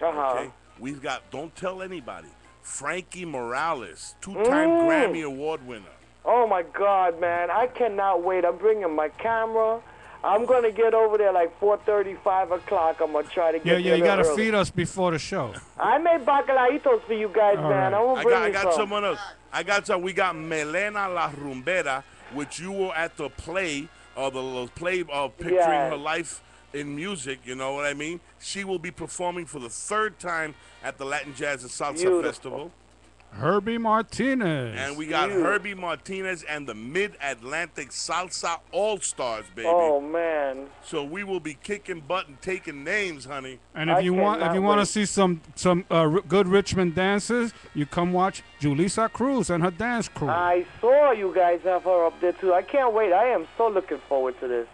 Okay? We've got, don't tell anybody, Frankie Morales, two-time Grammy Award winner. Oh, my God, man. I cannot wait. I'm bringing my camera. I'm going to get over there like 4:30, 5 o'clock. I'm going to try to get there you got to early. feed us before the show. I made bacalaitos for you guys, man. Right. I got someone else. We got Melena La Rumbera, which you were at the play, the play picturing her life in music, you know what I mean? She will be performing for the third time at the Latin Jazz and Salsa Festival. Herbie Martinez. And we got Herbie Martinez and the Mid-Atlantic Salsa All-Stars, baby. Oh, man. So we will be kicking butt and taking names, honey. And if you want to see some good Richmond dances, you come watch Julissa Cruz and her dance crew. I saw you guys have her up there, too. I can't wait. I am so looking forward to this.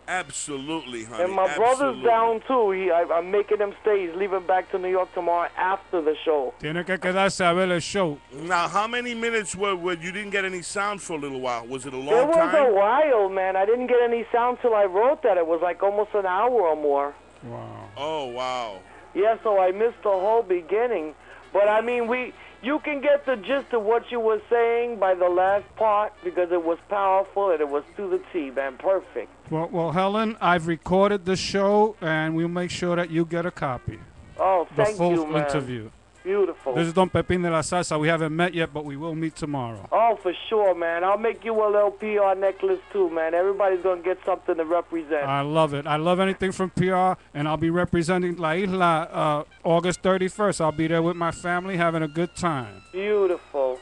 Absolutely, honey. And my brother's down, too. I'm making him stay. He's leaving back to New York tomorrow after the show. Tiene que quedarse a ver el show. Now, how many minutes were you didn't get any sound for a little while? Was it a long time? It was a while, man. I didn't get any sound till I wrote that. It was like almost an hour or more. Wow. Oh, wow. Yeah, so I missed the whole beginning. But, I mean, you can get the gist of what you were saying by the last part because it was powerful and it was to the T, man. Perfect. Well, Helen, I've recorded the show, and we'll make sure that you get a copy. Oh, thank you, The full man. interview. Beautiful. This is Don Pepin de la Salsa. We haven't met yet, but we will meet tomorrow. Oh, for sure, man. I'll make you a little PR necklace, too, man. Everybody's going to get something to represent. I love it. I love anything from PR, and I'll be representing La Isla August 31st. I'll be there with my family having a good time. Beautiful.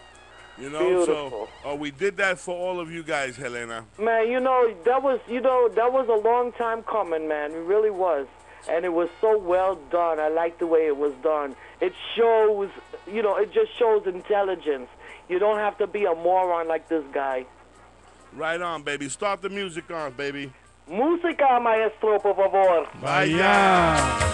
You know, Beautiful. so we did that for all of you guys, Helena. Man, that was a long time coming, man. It really was. And it was so well done. I like the way it was done. It shows, it just shows intelligence. You don't have to be a moron like this guy. Right on, baby. Start the music on, baby. Música, maestro, por favor. Vaya.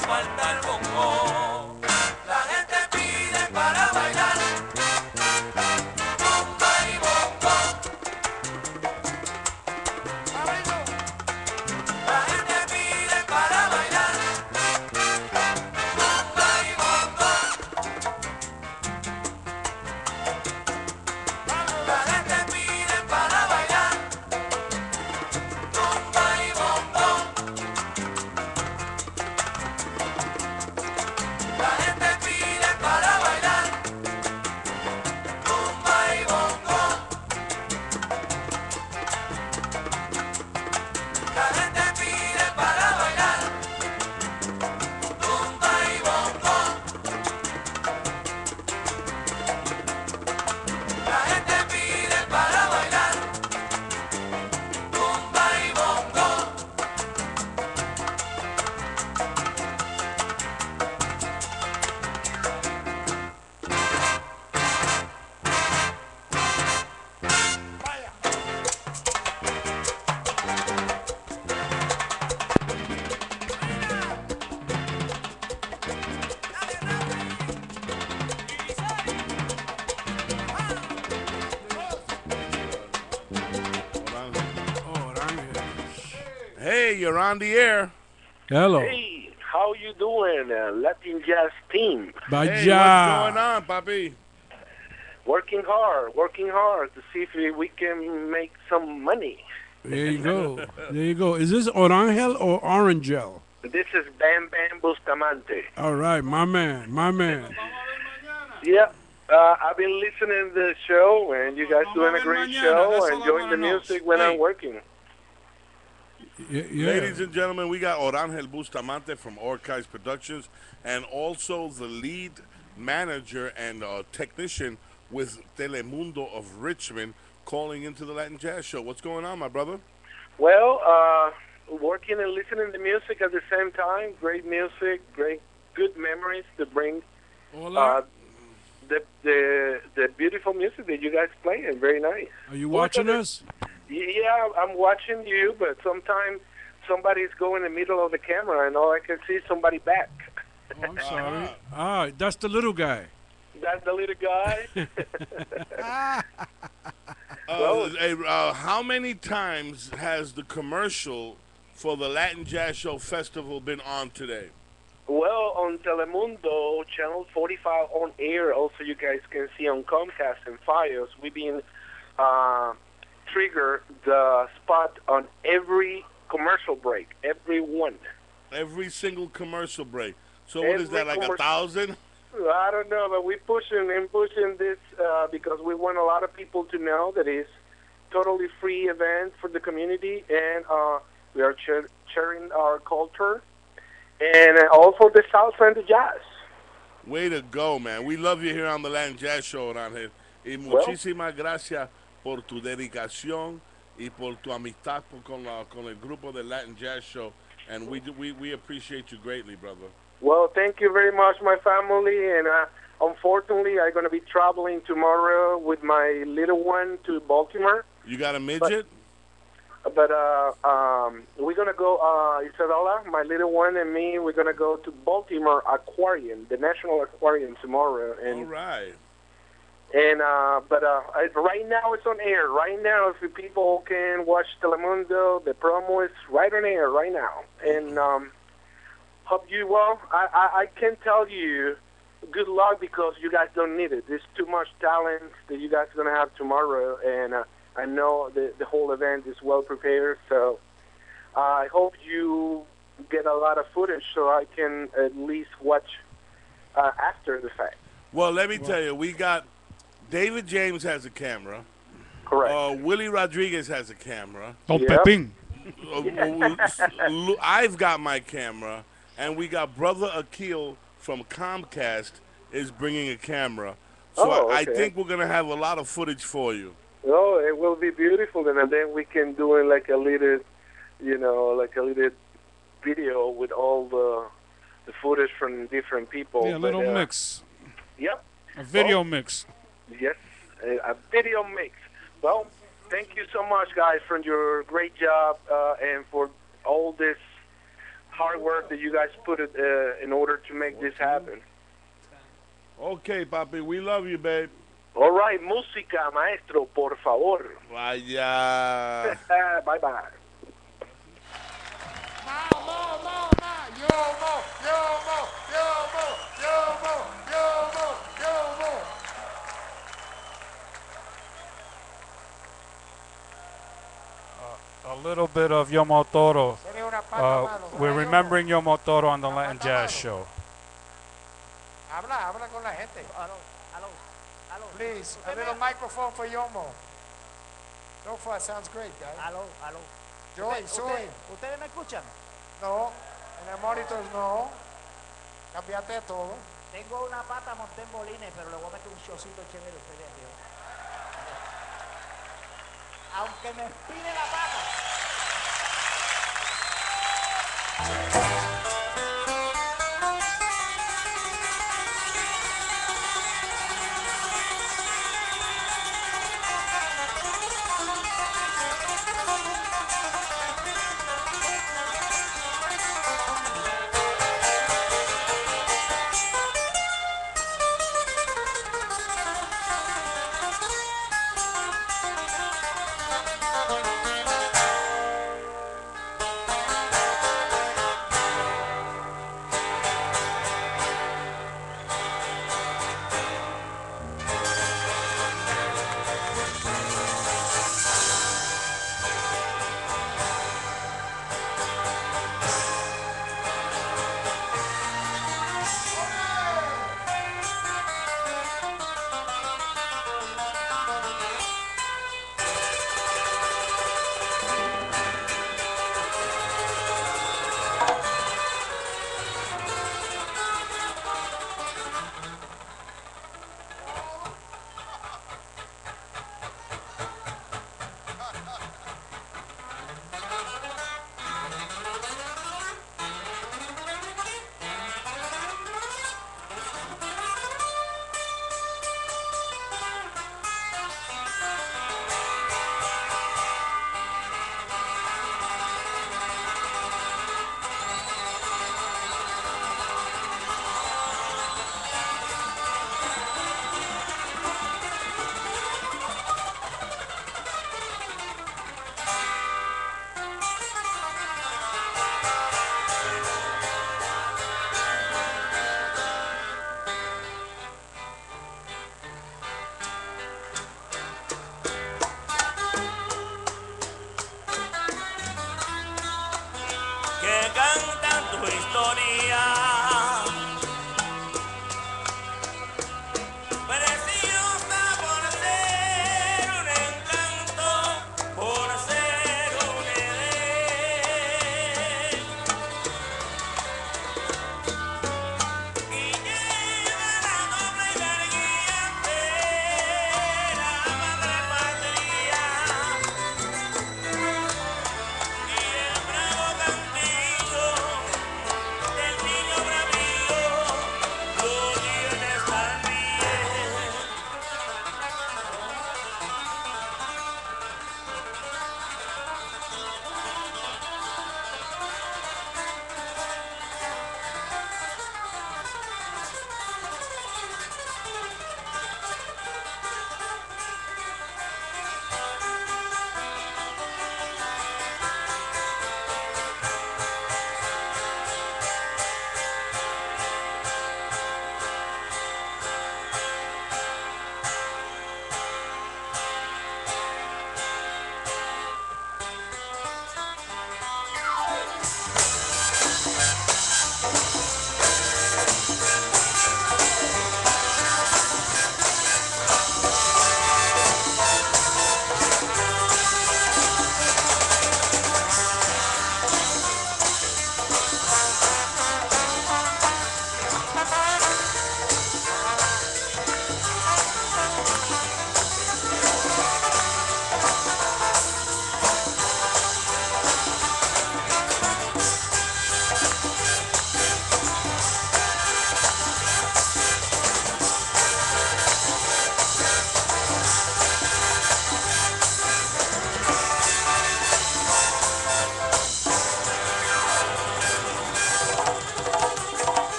falta el bongo. La gente pide para bailar rumba y bongo. La gente pide para bailar rumba y bongo. La gente pide para bailar rumba y bongo. La gente pide para bailar rumba y bongo. La gente pide para bailar rumba y bongo. La gente pide para bailar rumba y bongo. Hey, you're on the air. Hello. Hey, how you doing, Latin Jazz team? Hey, what's Vaya. going on, papi? Working hard to see if we can make some money. There you go. There you go. Is this Orangel or Orangel? This is Bam Bam Bustamante. All right, my man, my man. Yeah, I've been listening to the show, and you guys doing a great show, enjoying the music when I'm working. Yeah. Ladies and gentlemen, we got Orangel Bustamante from Orcais Productions and also the lead manager and technician with Telemundo of Richmond calling into the Latin Jazz Show. What's going on, my brother? Well, working and listening to music at the same time. Great music, good memories to bring. The beautiful music that you guys play, and very nice. Are you watching us? Yeah, I'm watching you, but sometimes somebody's going in the middle of the camera, and all I can see is somebody back. Oh, I'm sorry. Ah, that's the little guy. That's the little guy. How many times has the commercial for the Latin Jazz Show Festival been on today? Well, on Telemundo, Channel 45 on air, also you guys can see on Comcast and Fios, we've been trigger the spot on every commercial break, every one. Every single commercial break. So what is that, like 1,000? I don't know, but we're pushing this because we want a lot of people to know that it's totally free event for the community, and we are sharing our culture, and also the salsa and the jazz. Way to go, man. We love you here on the Latin Jazz Show, Orangel. Y muchísimas gracias por tu dedicación y por tu amistad con el grupo de Latin Jazz Show, and we appreciate you greatly, brother. Well, thank you very much, my family, and unfortunately, I'm going to be traveling tomorrow with my little one to Baltimore. You got a midget? But we're going to go, Isabella, my little one, and me, we're going to go to Baltimore Aquarium, the National Aquarium tomorrow. And, all right. And but right now it's on air. Right now, if people can watch Telemundo, the promo is right on air right now. And hope you well. I can tell you good luck because you guys don't need it. There's too much talent that you guys are going to have tomorrow. And I know the whole event is well prepared. So I hope you get a lot of footage so I can at least watch after the fact. Well, let me tell you, we got David James has a camera. Correct. Willie Rodriguez has a camera. Don Pepín. I've got my camera, and we got Brother Akil from Comcast is bringing a camera. So I think we're going to have a lot of footage for you. Oh, it will be beautiful, and then we can do it like a little, like a little video with all the footage from different people. Yeah, a little mix. Yep. A video mix. Yes, a video mix. Well, thank you so much, guys, for your great job and for all this hard work that you guys put it, in order to make this happen. Okay, papi, we love you, babe. All right, música, maestro, por favor. Vaya. Bye-bye. A little bit of Yomo Toro. We're remembering Yomo Toro on the Latin Jazz Show. Habla con la gente. Please, a little microphone for Yomo. So far, sounds great, guys. Aló. Joy, soy. ¿Ustedes me escuchan? No, en el monitor no. Cambiate todo. Tengo una pata monté en bolines, pero le voy a meter un showcito chévere a ustedes aquí. Aunque me espine la pata.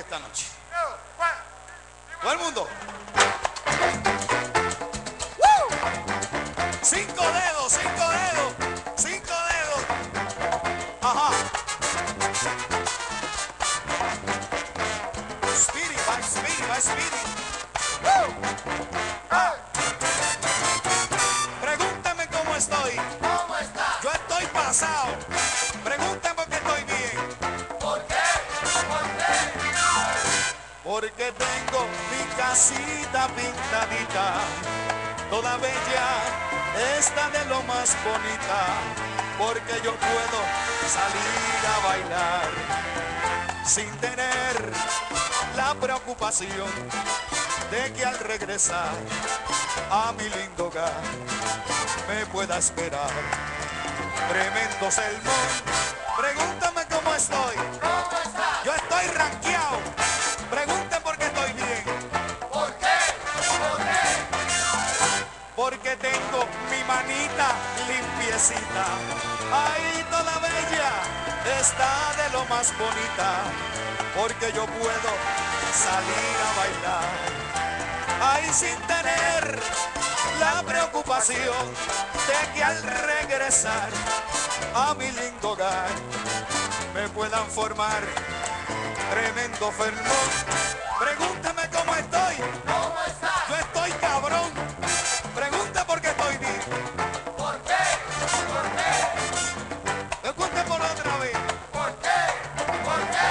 esta noche. Todo el mundo. 5 dedos, 5 dedos, 5 dedos. Ajá. Speedy, by speedy, by speedy. Ah. Pregúntame cómo estoy. ¿Cómo está? Yo estoy pasado. Pregúntame por qué estoy bien. ¿Por qué? ¿Por qué? Porque tengo mi casita pintadita, toda bella, esta de lo más bonita, porque yo puedo salir a bailar sin tener la preocupación de que al regresar a mi lindo hogar me pueda esperar tremendo sermón. Pregúntame cómo estoy. ¿Cómo está? Yo estoy ranqueado. Pregunten por qué estoy bien. ¿Por qué? ¿Por qué? Porque tengo mi manita limpiecita. Ahí toda bella, está de lo más bonita, porque yo puedo salir a bailar ahí sin tener la preocupación de que al regresar a mi lindo hogar me puedan formar tremendo fermón. Pregúntame cómo estoy. ¿Cómo está? Yo estoy cabrón. Pregunta por qué estoy bien. ¿Por qué? ¿Por qué? Pregunta por otra vez. ¿Por qué? ¿Por qué?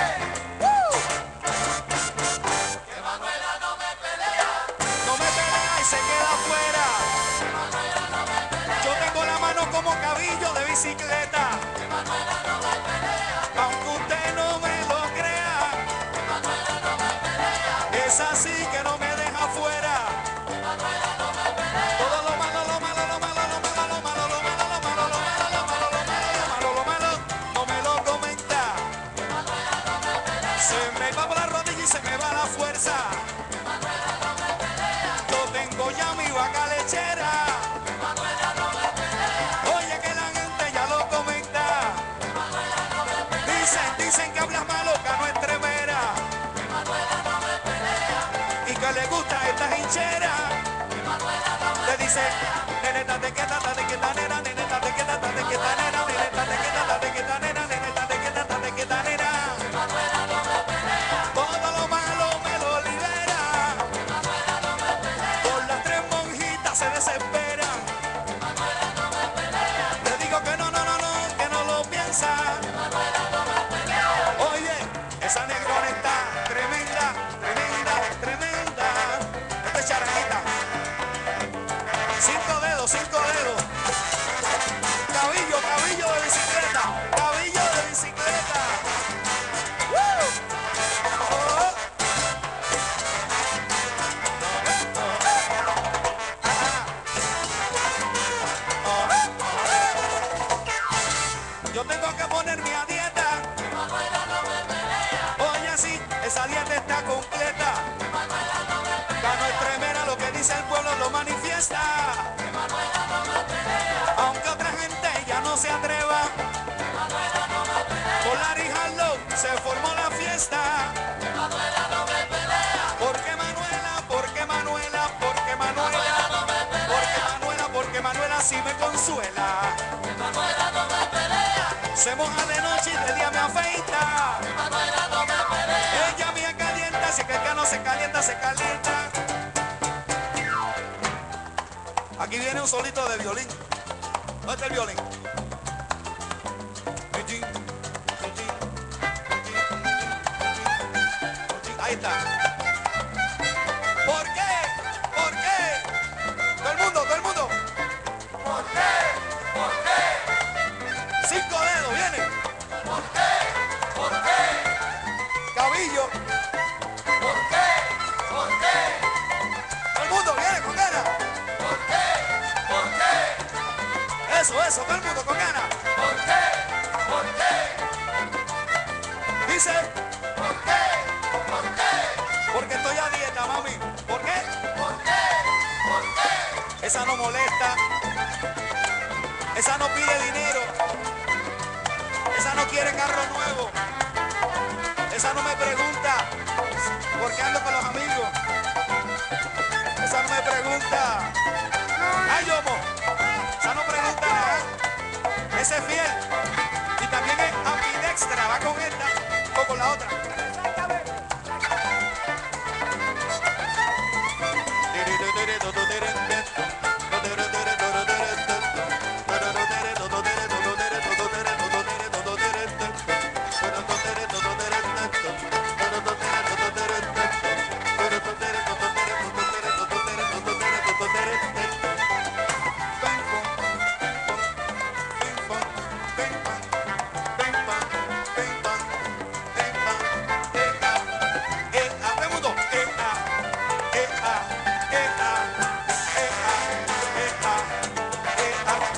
Que Manuela no me pelea. No me pelea y se queda afuera. Que Manuela no me pelea. Yo tengo la mano como cabillo de bicicleta. Que Manuela no me pelea. Aunque usted no me lo crea. Que Manuela no me pelea. Es así que no me deja afuera. Que Manuela no me pelea. Todo lo malo, lo malo, lo malo, lo malo, lo malo, lo malo, lo malo, lo malo, lo malo, lo malo, lo malo, no me lo comenta. Que Manuela no me pelea. Se me va por la rodilla y se me va la fuerza. Que Manuela no me pelea. Yo tengo ya mi vaca lechera. Que Manuela no me pelea. Oye que la gente ya lo comenta. Que Manuela no me pelea. Dicen que hablas malo, que no es tremera. Que Manuela no me pelea. Y que le gusta esta hinchera. Que Manuela no me pelea. Le dice, nene, tate quieta, nena, nene, tate quieta, nena, nene, tate quieta, nena, nene, tate quieta, nena. Que Manuela no me pelea. Todo lo malo me lo libera. Que Manuela no me pelea. Por las 3 monjitas se desesperan. Que Manuela no me pelea. Le digo que no, que no lo piensa. Que Manuela no me pelea. Oye, esa negrona está tremenda, tremenda, tremenda. Esta es charanguita. 5 dedos, 5 dedos. Cabillo, cabillo de bicicleta. Cabillo de bicicleta. ¡Woo! Oh. Yo tengo que ponerme a dieta. Que Manuela no me pelea. Oye, sí, esa dieta está completa. Que Manuela no me pelea. Que no es tremenda, lo que dice el pueblo lo manifiesta. Que Manuela no me pelea. Aunque otra gente ya no se atreva. Que Manuela no me pelea. Por la Rijallo se formó la fiesta. Que Manuela no me pelea. Porque Manuela, porque Manuela, porque Manuela no me pelea. Porque Manuela sí me consuela. Que Manuela no me pelea. Se moja de noche y de día me afeita. Que Manuela no me pelea. Ella me calienta, si es que el no se calienta, se calienta. Aquí viene un solito de violín. ¿Dónde está el violín? Ahí está. ¿Por qué? ¿Por qué? Todo el mundo, todo el mundo. ¿Por qué? ¿Por qué? 5 dedos, viene. ¿Por qué? ¿Por qué? Cabillo. ¿Por qué? ¿Por qué? Todo el mundo viene con ganas. ¿Por qué? ¿Por qué? Eso, todo el mundo con ganas. ¿Por qué? ¿Por qué? Dice. ¿Por qué? ¿Por qué? Porque estoy a dieta, mami. ¿Por qué? ¿Por qué? ¿Por qué? Esa no molesta. Esa no pide dinero. Esa no quiere carro nuevo. Esa no me pregunta porque ando con los amigos. Esa no me pregunta. Ay, Yomo. Esa no pregunta nada. Ese es fiel. Y también es ambidextra. Va con esta o con la otra.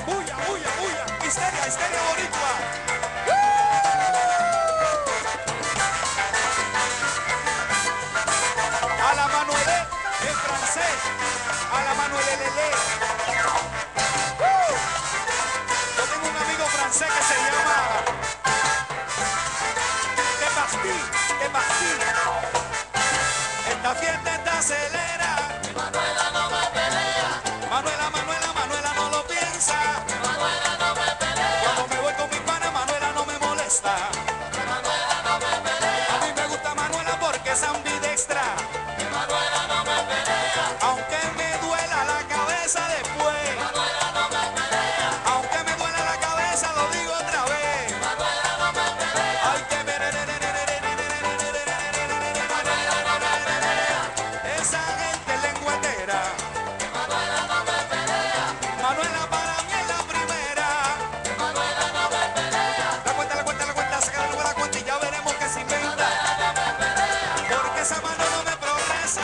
Bulla, bulla, bulla. Histeria, histeria boricua. A la Manuele en francés. A la Manuele Lele. Yo tengo un amigo francés que se llama De Bastille, De Bastille. Esta fiesta está acelera. Manuela no me pelea. Manuela, Manuela, Manuela no lo piensa. Manuela no me pelea. Cuando me voy con mi pana, Manuela no me molesta. Manuela no me pelea. A mí me gusta Manuela porque es ambidextra. Manuela no me pelea. Aunque me duela la cabeza después. Manuela no me pelea. Aunque me duela la cabeza, lo digo otra vez. Manuela no me pelea. Ay, que Manuela no me pelea. Esa gente lengüetera. Manuela no me pelea. Manuela para mí es la primera. Manuela no me pelea. La cuenta, saca de nuevo la cuenta y ya veremos qué se inventa. Manuela no me pelea. Porque esa mano no me progresa.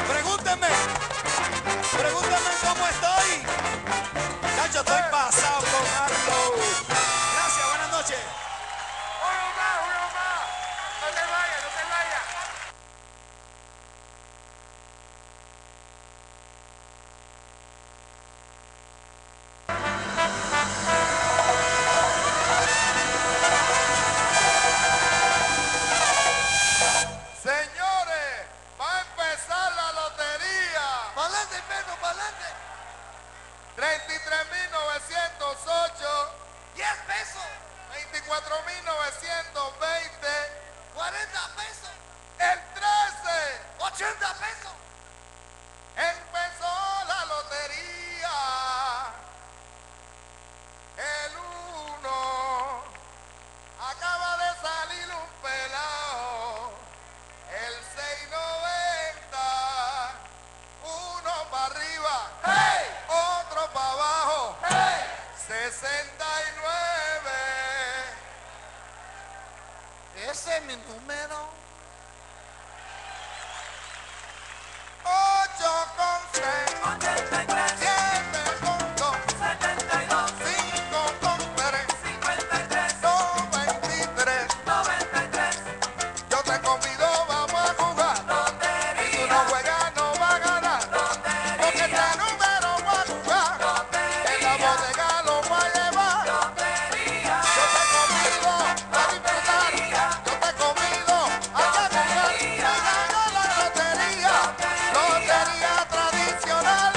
Pregúntenme. Pregúntenme cómo estoy. Nacho, estoy pasado con Arlo. Gracias, buenas noches. Uno más, uno más. No te vayas, no te vayas. Señores, va a empezar la lotería. Pa'lante, Pedro, pa'lante. 33.908, 10 pesos. 24.920, 40 pesos. el 13. 80 pesos. Empezó la lotería. El 1 acaba de salir un pelao. El 690, uno para arriba, otro para abajo, 69. Ese es mi número. 8 con 6, 7 con 2, 5 con 3, 93. Yo te convido, vamos a jugar. Si tú no juegas, no vas a ganar. Porque este número va a jugar. En la bodega lo va a llevar. Yo te convido a disfrutar. Yo te convido a jugar. Y ganó la lotería. Lotería tradicional.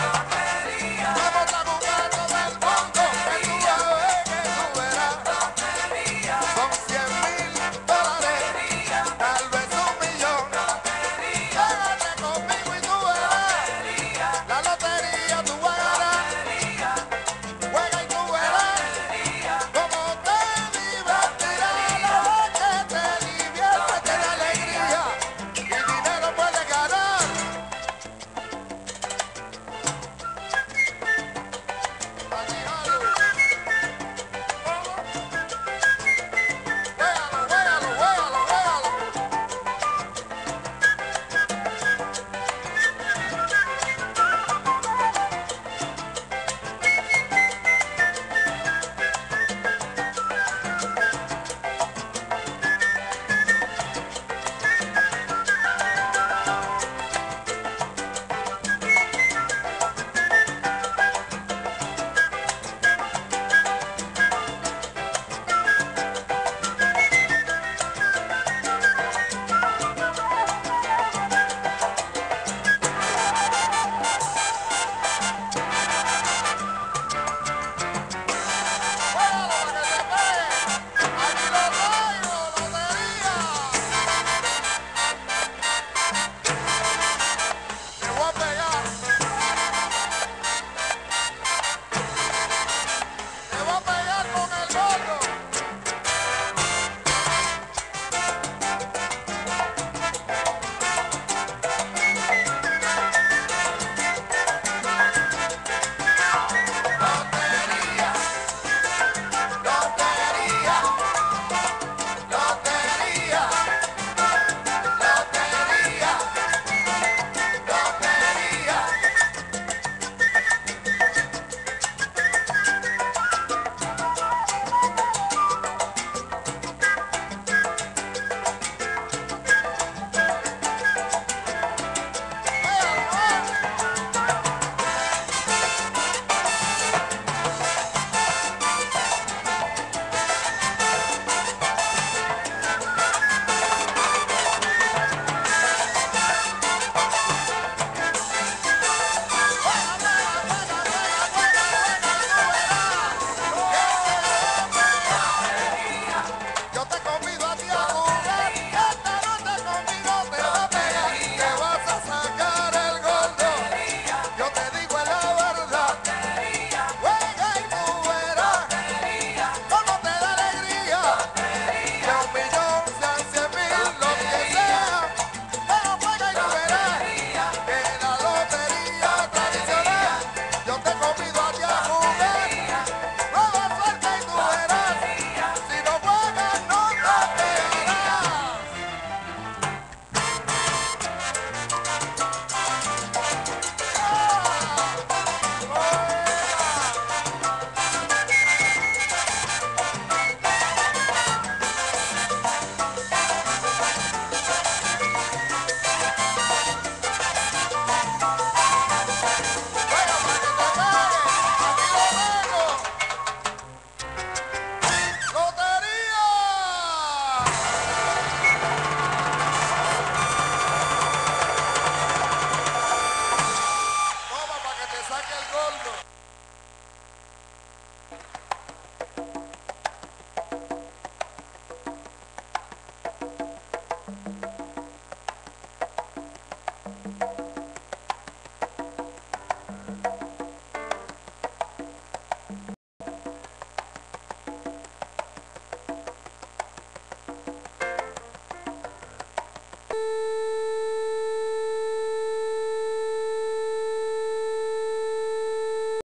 saque el gordo.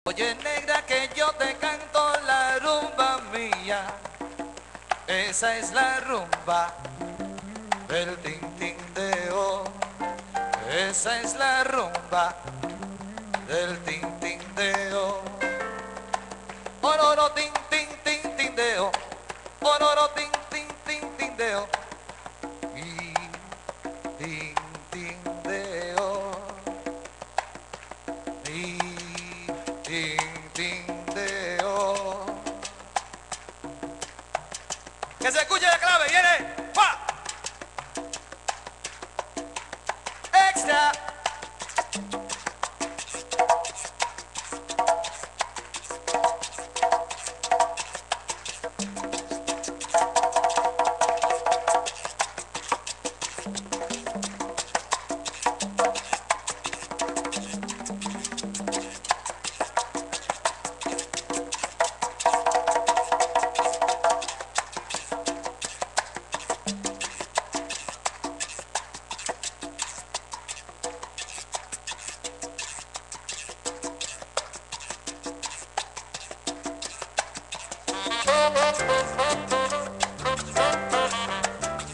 Oye negra que yo te canto la rumba mía, esa es la rumba del tintindeo, esa es la rumba del tintindeo. Ororo tin tin tin tindeo, ororo tin tin tin tindeo, y tintindeo, y tintindeo. Que se escuche la clave, viene. ¡Fa! Extra.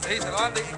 Sí, se lo han dicho.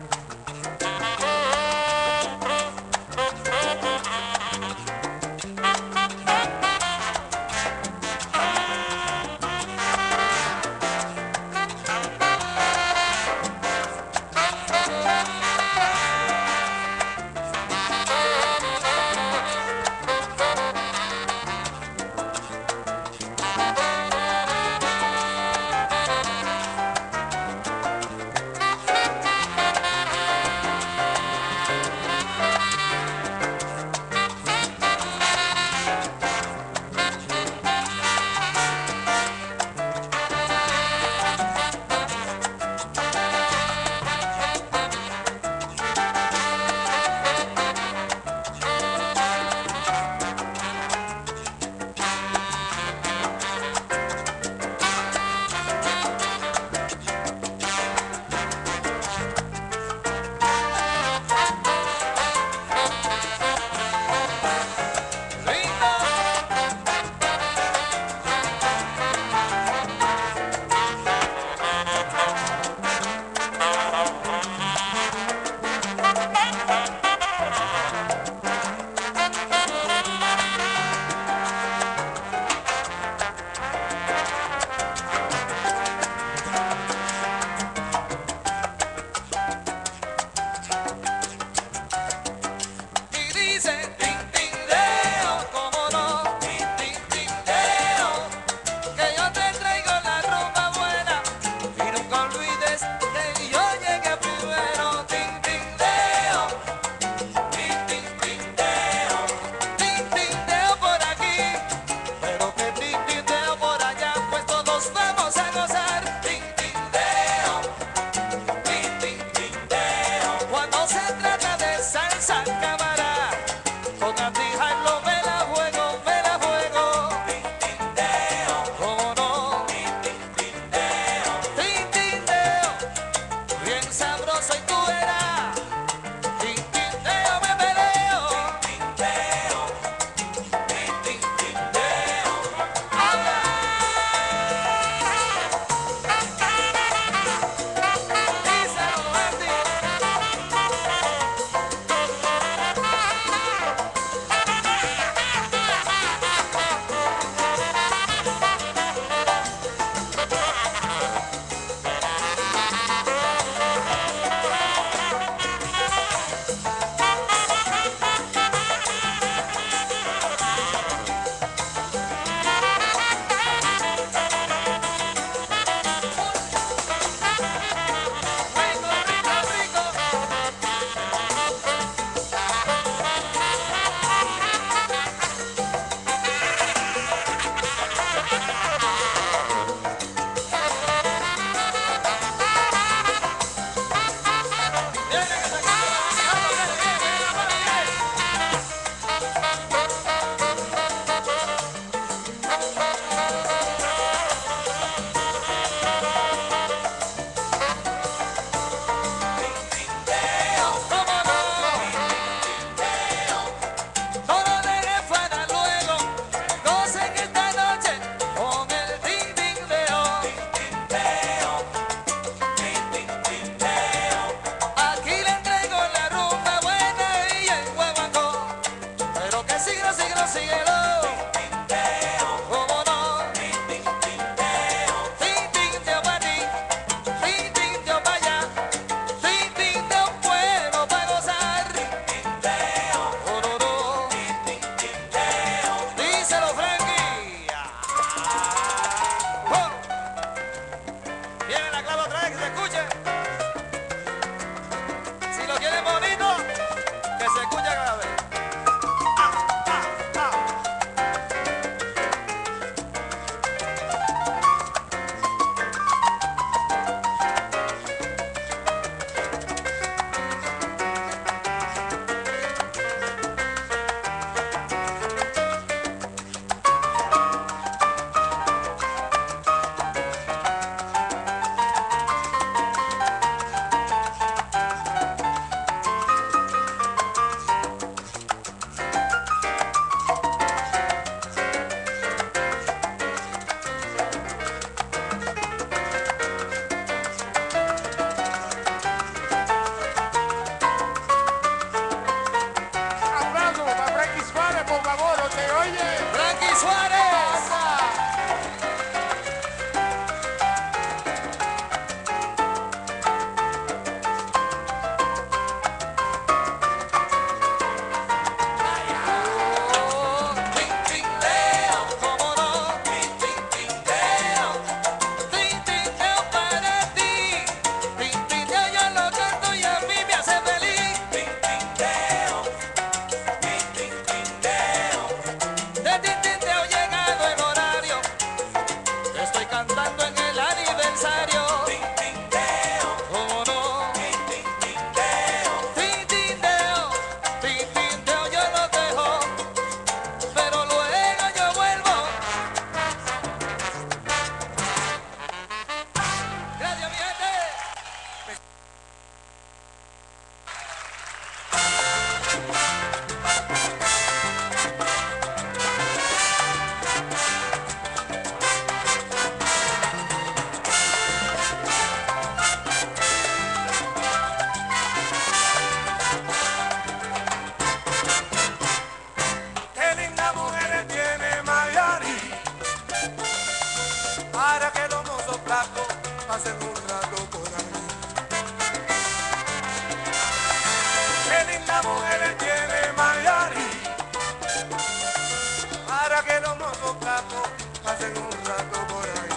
pasen un rato por ahí.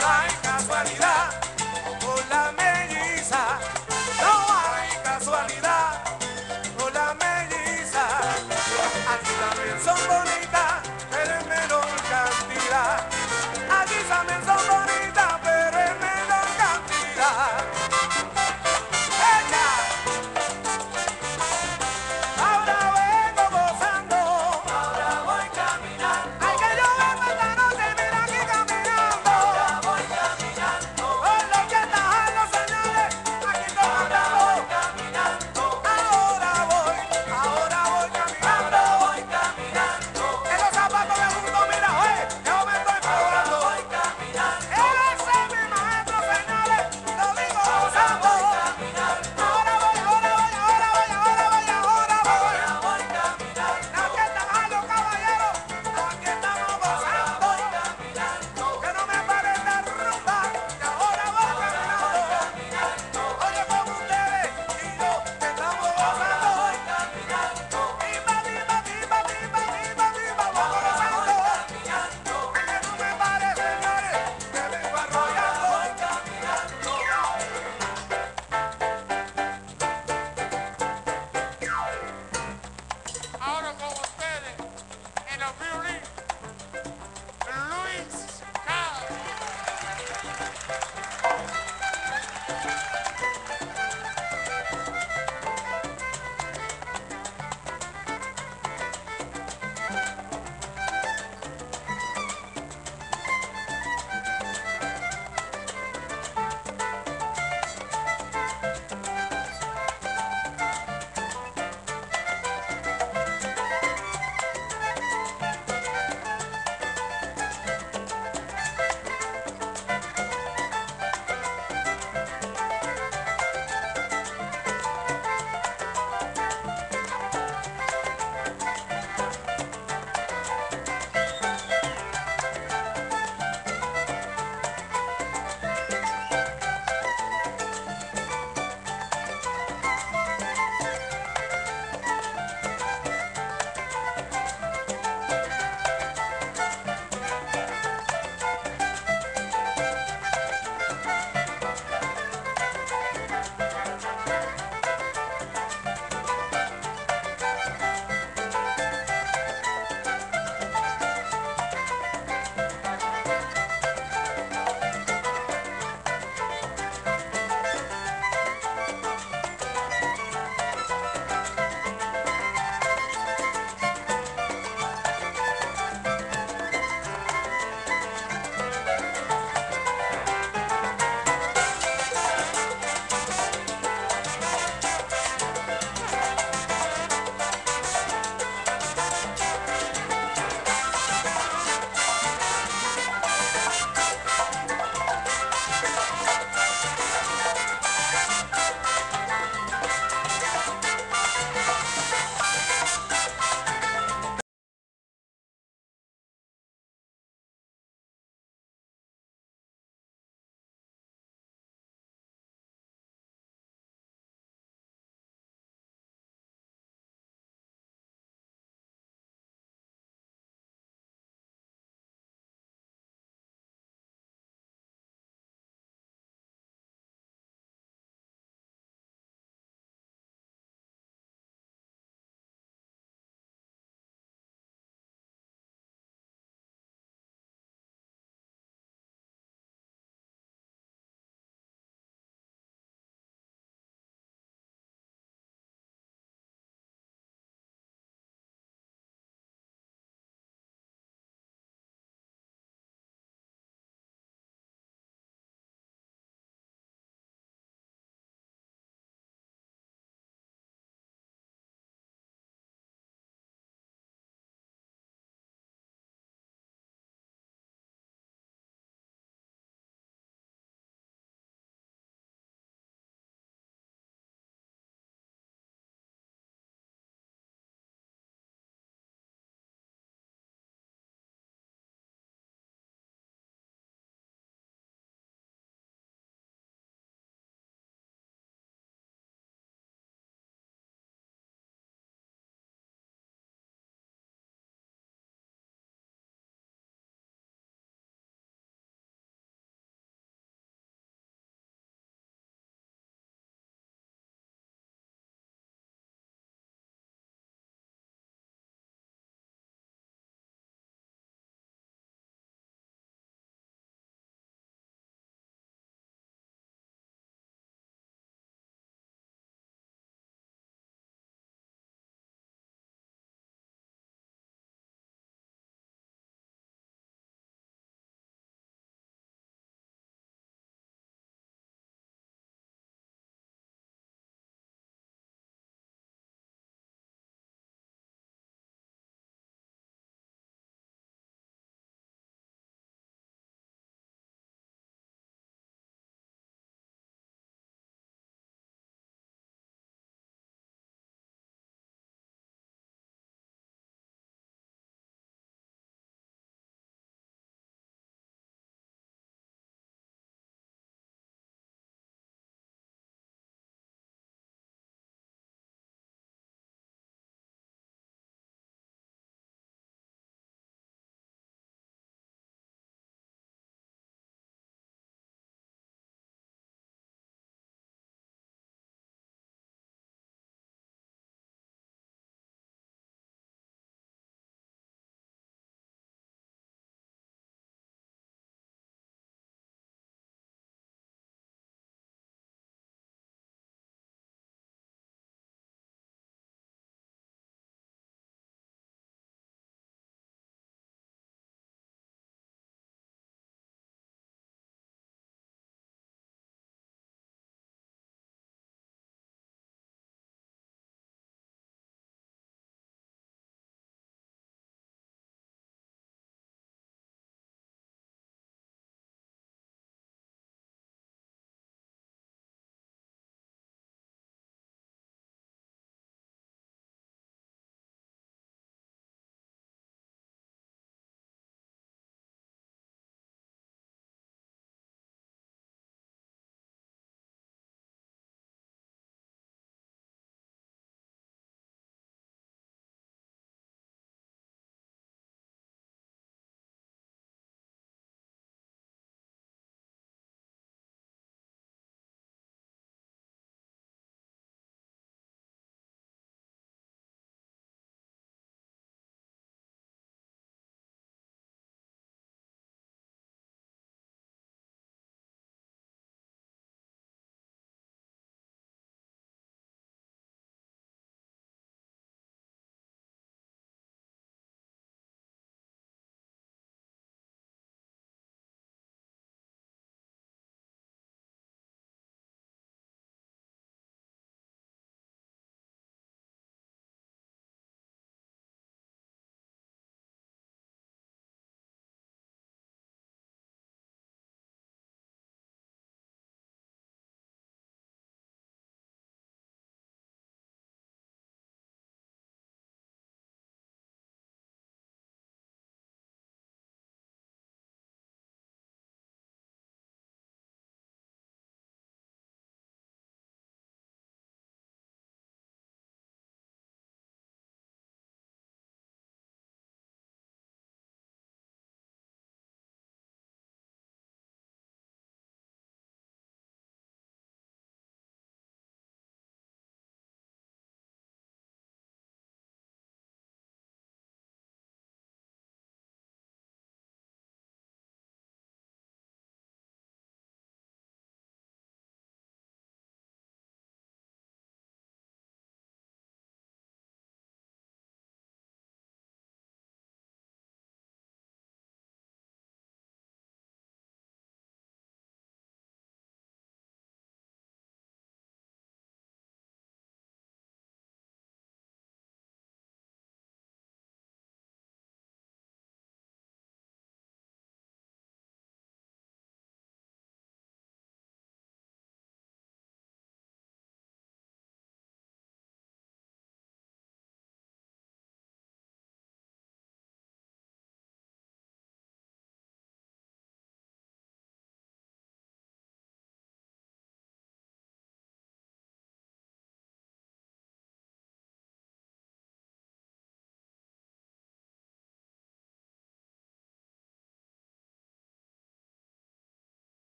No hay casualidad con la melliza, no hay casualidad con la melliza. Aquí también son bonitas, pero en menor cantidad. Aquí también son bonitas, pero en menor cantidad. ¡Ella! Ahora vengo gozando, ahora voy caminando. Ay, que yo vengo esta noche, mira aquí caminando. Ahora voy caminando. Por los que están los señores, aquí ahora voy caminando. Ahora voy caminando. Ahora voy caminando. En los zapatos de junto, mira, oye, yo me estoy probando. Ahora voy caminando. Ese es mi maestro, señores, lo digo gozando. Ahora voy caminando. Aquí están los caballeros, aquí estamos gozando. Que no me pare esta rumba, que ahora voy caminando. Oye, con ustedes y yo, que estamos gozando. Viva, viva, viva, viva, viva, viva, vamos gozando. Que no me pare, señores, que vengo arrollando. Ahora con ustedes, en el violín,